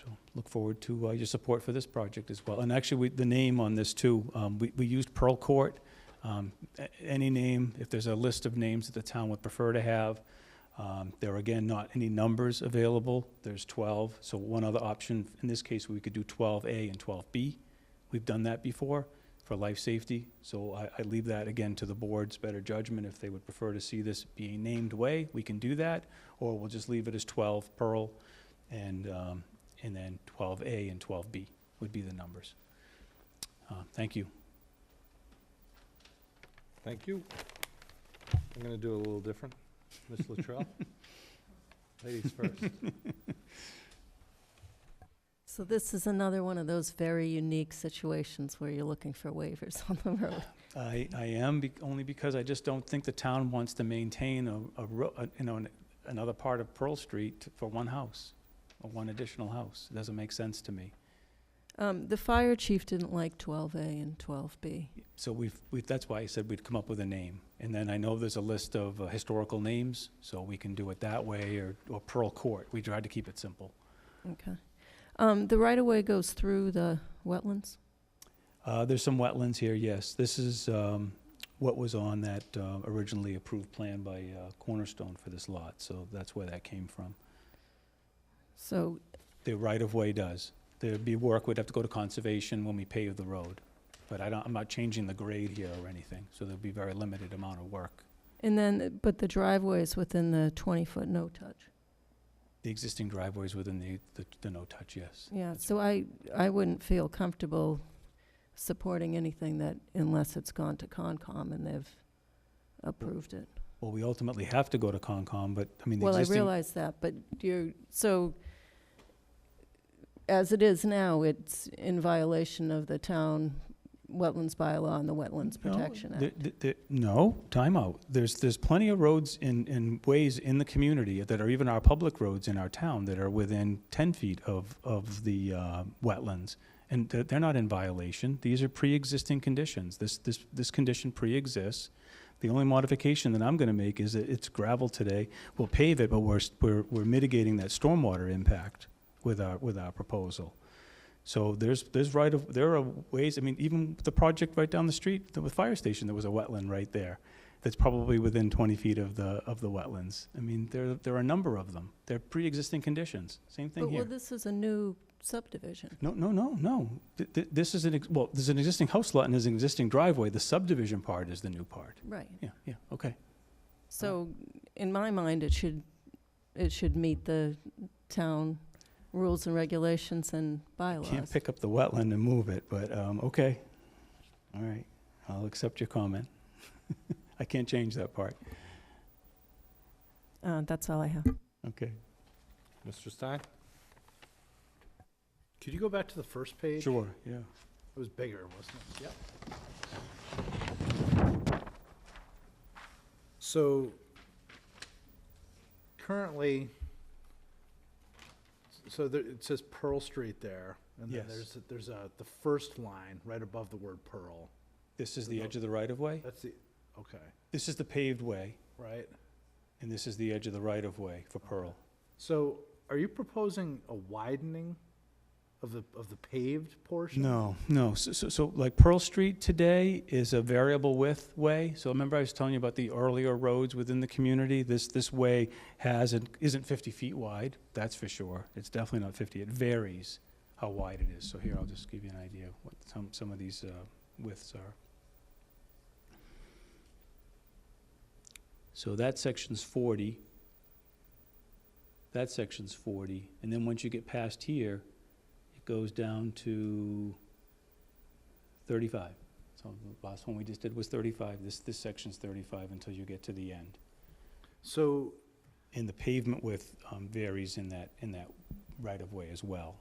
So look forward to your support for this project as well. And actually, the name on this too, we used Pearl Court. Any name, if there's a list of names that the town would prefer to have, there are, again, not any numbers available. There's 12, so one other option, in this case, we could do 12A and 12B. We've done that before for life safety, so I leave that, again, to the board's better judgment. If they would prefer to see this be a named way, we can do that, or we'll just leave it as 12 Pearl, and then 12A and 12B would be the numbers. Thank you. Thank you. I'm going to do a little different. Ms. Luttrell? Ladies first. So this is another one of those very unique situations where you're looking for waivers on the road. I am, only because I just don't think the town wants to maintain another part of Pearl Street for one house, or one additional house. It doesn't make sense to me. The fire chief didn't like 12A and 12B. So that's why I said we'd come up with a name. And then I know there's a list of historical names, so we can do it that way, or Pearl Court. We tried to keep it simple. Okay. The right-of-way goes through the wetlands? There's some wetlands here, yes. This is what was on that originally approved plan by Cornerstone for this lot, so that's where that came from. So the right-of-way does. there'd be work, we'd have to go to conservation when we pave the road. But I'm not changing the grade here or anything, so there'll be very limited amount of work. And then, but the driveway is within the 20-foot no-touch. The existing driveway's within the no-touch, yes. Yeah, That's so I wouldn't feel comfortable supporting anything that, unless it's gone to Concom and they've approved it. Well, we ultimately have to go to Concom, but, I mean, the Well, I existing... realize that, but so, as it is now, it's in violation of the town wetlands bylaw and the Wetlands Protection Act. No, time out. There's plenty of roads and ways in the community that are even our public roads in our town that are within 10 feet of the wetlands. And they're not in violation. These are pre-existing conditions. This condition pre-exists. The only modification that I'm gonna make is that it's gravel today. We'll pave it, but we're mitigating that stormwater impact with our proposal. So there are ways, I mean, even the project right down the street, the fire station, there was a wetland right there that's probably within 20 feet of the wetlands. I mean, there are a number of them. They're pre-existing conditions. Same thing But, here. well, this is a new subdivision. No. This is there's an existing house lot and there's an existing driveway. The subdivision part is the new part. Right. Yeah, okay. So, in my mind, it should meet the town rules and regulations and bylaws. Can't pick up the wetland and move it, but, okay. All right, I'll accept your comment. I can't change that part. That's all I have. Okay. Mr. Stein? Could you go back to the first page? Sure, yeah. It was bigger, wasn't it? Yep. So, currently, it says Pearl Street there, and then Yes. there's the first line right above the word Pearl. This is the edge of the right-of-way? That's the, okay, This is the paved way, right? and this is the edge of the right-of-way for Pearl. So, are you proposing a widening of the paved portion? No. So like Pearl Street today is a variable width way. So remember I was telling you about the earlier roads within the community? This way isn't 50 feet wide, that's for sure. It's definitely not 50. It varies how wide it is. So here, I'll just give you an idea of what some of these widths are. So that section's 40. That section's 40. And then once you get past here, goes down to 35. So the last one we just did was 35. This section's 35 until you get to the end. So, And the pavement width varies in that right-of-way as well.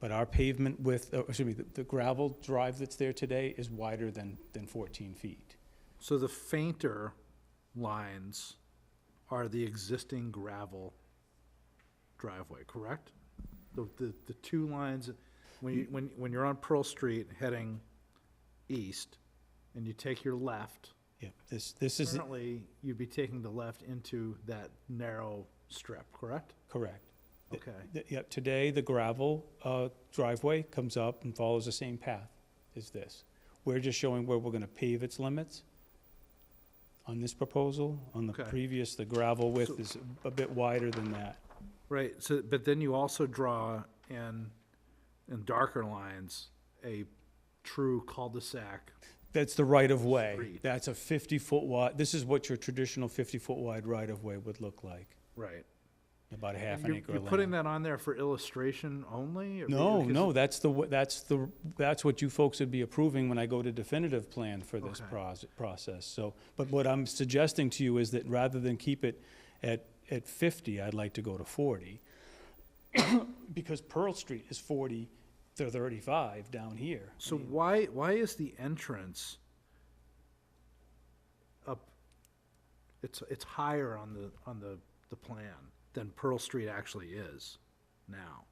But our pavement width, the gravel drive that's there today is wider than 14 feet. so the fainter lines are the existing gravel driveway, correct? The two lines, when you're on Pearl Street heading east, and you take your left, Yeah, this is currently, you'd be taking the left into that narrow strip, correct? correct. Okay. Yeah, today the gravel driveway comes up and follows the same path as this. We're just showing where we're gonna pave its limits on this proposal. On the Okay. previous, the gravel width So- is a bit wider than that. Right, so, but then you also draw in darker lines, a true cul-de-sac. That's the right-of-way. Street. That's a 50-foot wide, this is what your traditional 50-foot wide right-of-way would look like, Right. about a half And an you're, acre you're of putting land. that on there for illustration only? or No, because- that's what you folks would be approving when I go to definitive plan for this Okay. process. So, but what I'm suggesting to you is that rather than keep it at 50, I'd like to go to 40. Because Pearl Street is 40 to 35 down here. I So mean, why is the entrance up, it's higher on the plan than Pearl Street actually is now?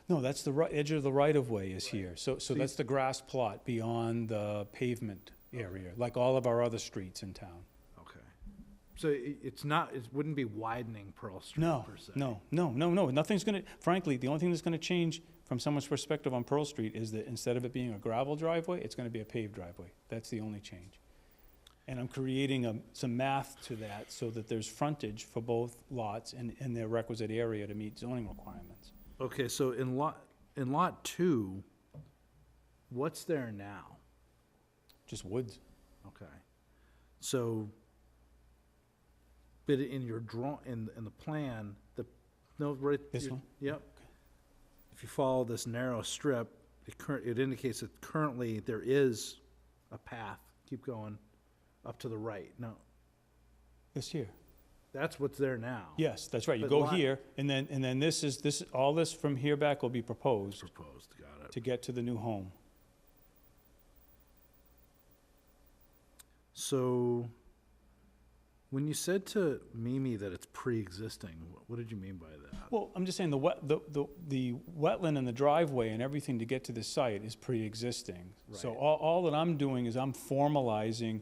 No, that's the edge of the right-of-way is here. So that's the grass plot beyond the pavement area, like all of our other streets in town. Okay. So it's not, it wouldn't be widening Pearl Street No, per se? no. Nothing's gonna, frankly, the only thing that's gonna change from someone's perspective on Pearl Street is that instead of it being a gravel driveway, it's gonna be a paved driveway. That's the only change. And I'm creating some math to that so that there's frontage for both lots and their requisite area to meet zoning requirements. Okay, so in lot 2, what's there now? Just woods. Okay. So, but in your in the plan, no, right? This one? Yep. If you follow this narrow strip, it indicates that currently there is a path, keep going, up to the right. No, This here. that's what's there now. Yes, that's right. You But go lot- here, and then all this from here back will be proposed Proposed, got it. to get to the new home. So, when you said to Mimi that it's pre-existing, what did you mean by that? Well, I'm just saying the wetland and the driveway and everything to get to the site is pre-existing. So Right. all that I'm doing is I'm formalizing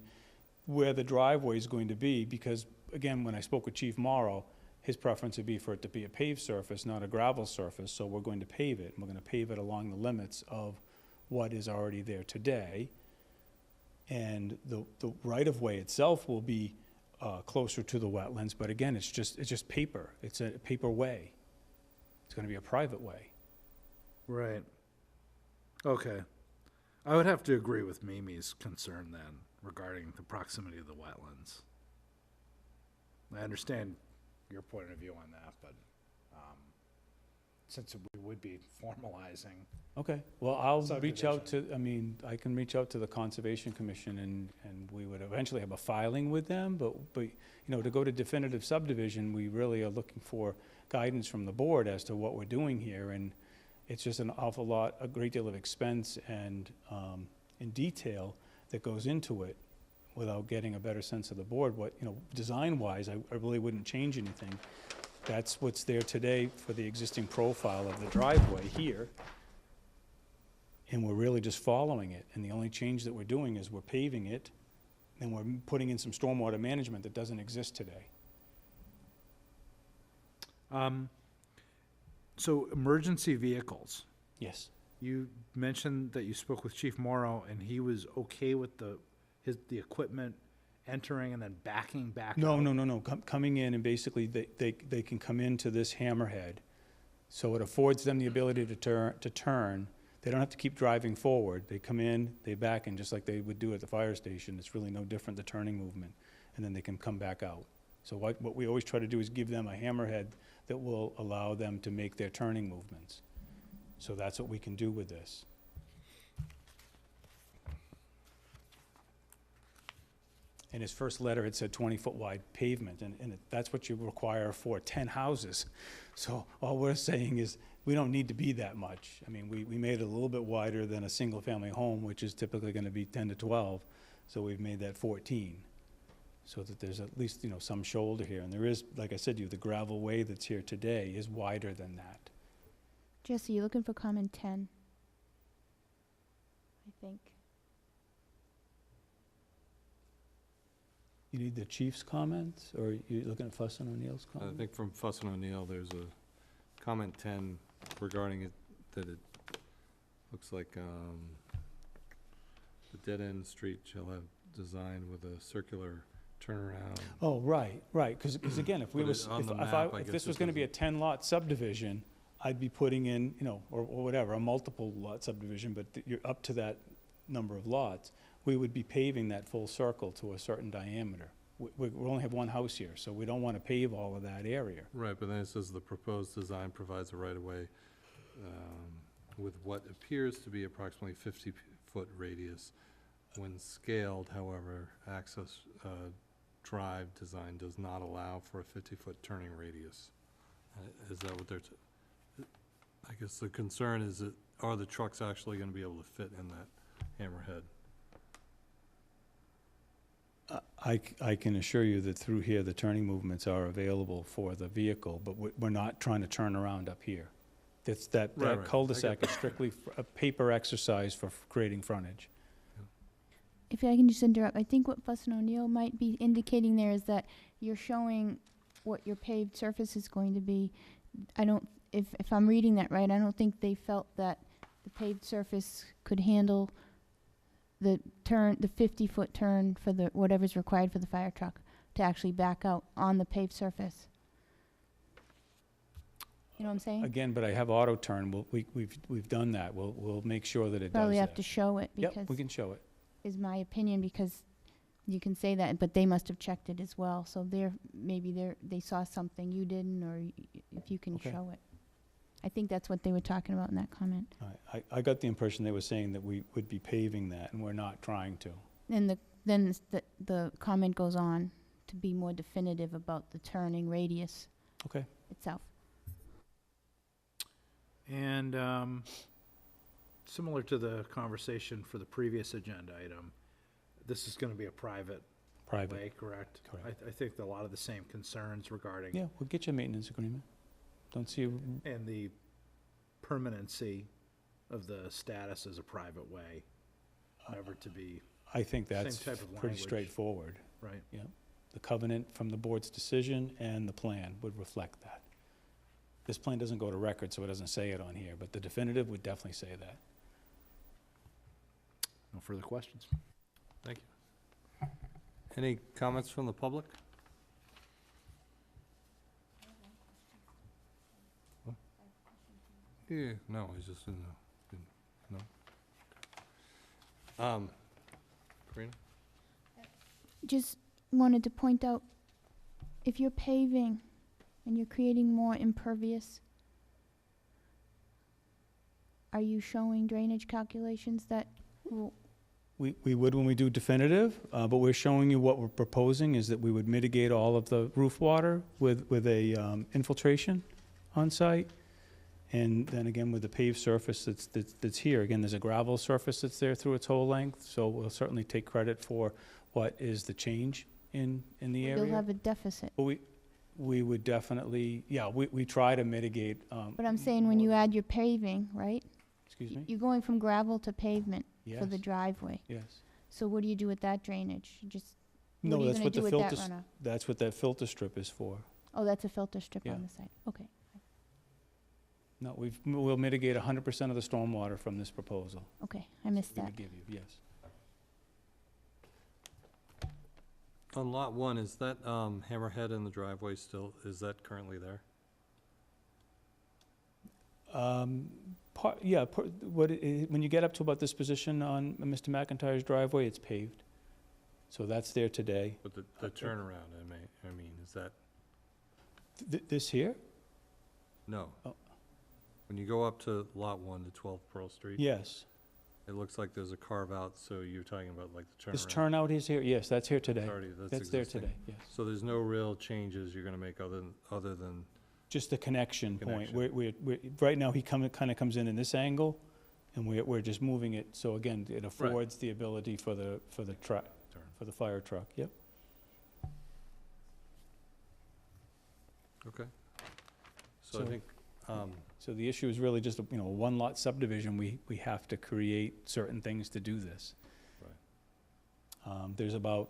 where the driveway is going to be, because, again, when I spoke with Chief Morrow, his preference would be for it to be a paved surface, not a gravel surface, so we're going to pave it. And we're gonna pave it along the limits of what is already there today. And the right-of-way itself will be closer to the wetlands, but again, it's just paper. It's a paper way. It's gonna be a private way. Right. Okay. I would have to agree with Mimi's concern then regarding the proximity of the wetlands. I understand your point of view on that, but since we would be formalizing, Okay, well, I'll reach out Subdivision. I can reach out to the Conservation Commission, and we would eventually have a filing with them, but, to go to definitive subdivision, we really are looking for guidance from the board as to what we're doing here, and it's just an awful lot, a great deal of expense and, in detail that goes into it without getting a better sense of the board. What, design-wise, I really wouldn't change anything. That's what's there today for the existing profile of the driveway here. And we're really just following it. And the only change that we're doing is we're paving it, and we're putting in some stormwater management that doesn't exist today. so emergency vehicles. Yes. You mentioned that you spoke with Chief Morrow and he was okay with the equipment entering and then backing back No, out? no. Coming in, and basically they can come into this hammerhead. So it affords them the ability to turn. They don't have to keep driving forward. They come in, they back in, just like they would do at the fire station. It's really no different, the turning movement. And then they can come back out. So what we always try to do is give them a hammerhead that will allow them to make their turning movements. So that's what we can do with this. And his first letter had said 20-foot wide pavement, and that's what you require for 10 houses. So all we're saying is, we don't need to be that much. I mean, we made it a little bit wider than a single-family home, which is typically gonna be 10 to 12, so we've made that 14. So that there's at least, some shoulder here, and there is, like I said to you, the gravel way that's here today is wider than that. Jesse, you looking for comment 10? I think. You need the chief's comments, or you looking at Fuss and O'Neill's I comments? think from Fuss and O'Neill, there's a comment 10 regarding it, that it looks like the dead-end street shall have design with a circular turnaround. Oh, right, because again, if we But was, on the if map, I if guess this was it gonna be a doesn't- 10-lot subdivision, I'd be putting in, or whatever, a multiple lot subdivision, but you're up to that number of lots, we would be paving that full circle to a certain diameter. We only have one house here, so we don't wanna pave all of that area. Right, but then it says the proposed design provides a right-of-way with what appears to be approximately 50-foot radius. When scaled, however, access drive design does not allow for a 50-foot turning radius. Is that what they're, I guess the concern is that, are the trucks actually gonna be able to fit in that hammerhead? I can assure you that through here, the turning movements are available for the vehicle, but we're not trying to turn around up here. That Right, right. cul-de-sac is strictly a paper exercise for creating frontage. If I can just interrupt, I think what Fuss and O'Neill might be indicating there is that you're showing what your paved surface is going to be. If I'm reading that right, I don't think they felt that the paved surface could handle the 50-foot turn for whatever's required for the fire truck to actually back out on the paved surface. You know what I'm saying? Again, but I have auto turn, we've done that, we'll make sure that it does that. Probably have to show it, Yep, because, we can show it. is my opinion, because you can say that, but they must have checked it as well, so they saw something you didn't, or if you can Okay. show it. I think that's what they were talking about in that comment. I got the impression they were saying that we would be paving that, and we're not trying to. And then the comment goes on to be more definitive about the turning radius Okay. itself. And similar to the conversation for the previous agenda item, this is going to be a private Private. way, correct? Correct. I think that a lot of the same concerns regarding Yeah, we'll get you a maintenance agreement. Don't see, and the permanency of the status as a private way, never to be, I think Same that's type of pretty language. straightforward. right? The covenant from the board's decision and the plan would reflect that. This plan doesn't go to record, so it doesn't say it on here, but the definitive would definitely say that. No further questions. Any comments from the public? Yeah, no, I just didn't know. Karina? Just wanted to point out, if you're paving and you're creating more impervious, are you showing drainage calculations that will, We would when we do definitive, but we're showing you what we're proposing is that we would mitigate all of the roof water with a infiltration on site. And then again, with the paved surface that's here, again, there's a gravel surface that's there through its whole length, so we'll certainly take credit for what is the change in the you'll area. have a deficit? But we would definitely, yeah, we try to mitigate, But I'm saying when you add your paving, right? excuse me? You're going from gravel to pavement for the Yes, driveway. yes. So what do you do with that drainage? You just, what No, are you that's gonna what do the with that filter, runoff? that's what that filter strip is for. Oh, that's a filter strip Yeah. on the site, okay. No, we'll mitigate 100% of the stormwater from this proposal. Okay, I missed We that. would give you, yes. On lot one, is that hammerhead in the driveway still, is that currently there? When you get up to about this position on Mr. McIntyre's driveway, it's paved. So that's there today. But the turnaround, I mean, is that, This here? no. Oh. When you go up to lot one to 12 Pearl Street? Yes. It looks like there's a carve out, so you're talking about like the turnaround? This turnout is here, yes, that's here today. It's already, That's there existing. today, yes. So there's no real changes you're gonna make other than, Just the connection point. Connection. Right now, he kind of comes in this angle, and we're just moving it, so again, it affords the ability for the truck, Turn. for the fire truck, yep. okay. So I So- think, So the issue is really just, a one-lot subdivision, we have to create certain things to do this. There's about,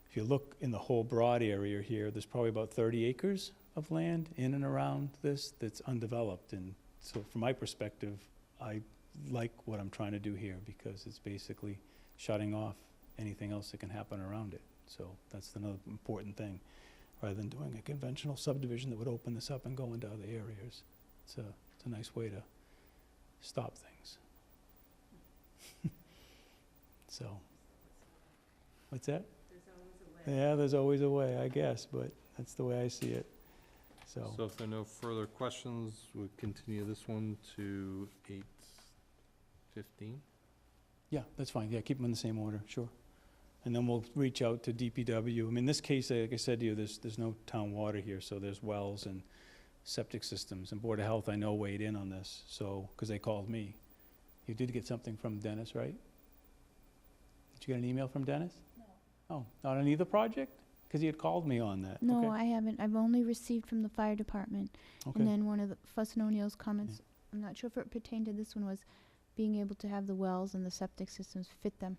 if you look in the whole broad area here, there's probably about 30 acres of land in and around this that's undeveloped. And so from my perspective, I like what I'm trying to do here because it's basically shutting off anything else that can happen around it. So that's another important thing, rather than doing a conventional subdivision that would open this up and go into other areas. It's a nice way to stop things. So, what's that? Yeah, there's always a way, I guess, but that's the way I see it. so if there are no further questions, we'll continue this one to 8:15? Yeah, that's fine, yeah, keep them in the same order, sure. And then we'll reach out to DPW. I mean, in this case, like I said to you, there's no town water here, so there's wells and septic systems. And Board of Health, I know, weighed in on this, so, because they called me. You did get something from Dennis, right? Did you get an email from Dennis? No. Oh, not on either project? Because he had called me on that. No, Okay. I haven't. I've only received from the fire department. Okay. And then one of the Fuss and O'Neill's comments, I'm not sure if it pertained to this one, was being able to have the wells and the septic systems fit them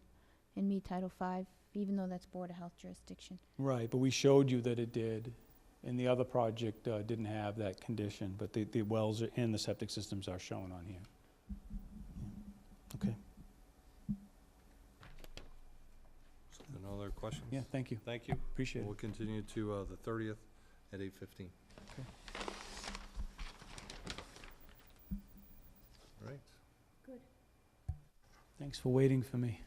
and meet Title V, even though that's Board of Health jurisdiction. Right, but we showed you that it did, and the other project didn't have that condition, but the wells and the septic systems are shown on here. Okay, So no other questions? yeah, thank you, Thank you. appreciate We'll it. continue to the 30th at 8:15. Thanks for waiting for me.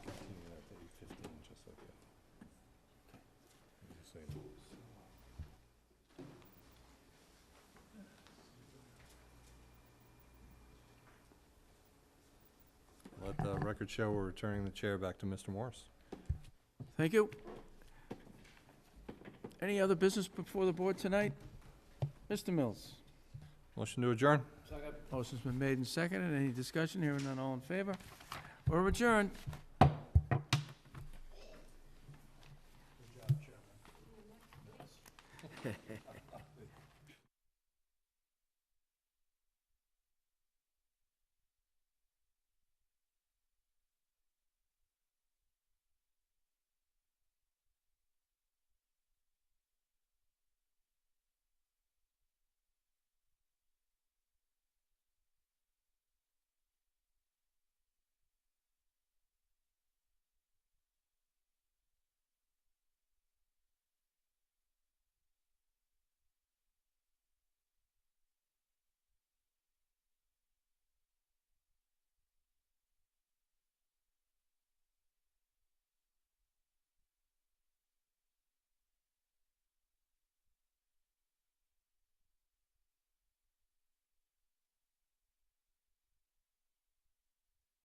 Continue that to 8:15, just like that. Just saying. Let the record show we're returning the chair back to Mr. Morris. Thank you. Any other business before the board tonight? Mr. Mills? Motion to adjourn? Motion's been made and seconded. Any discussion? Hearing none, all in favor? We're adjourned.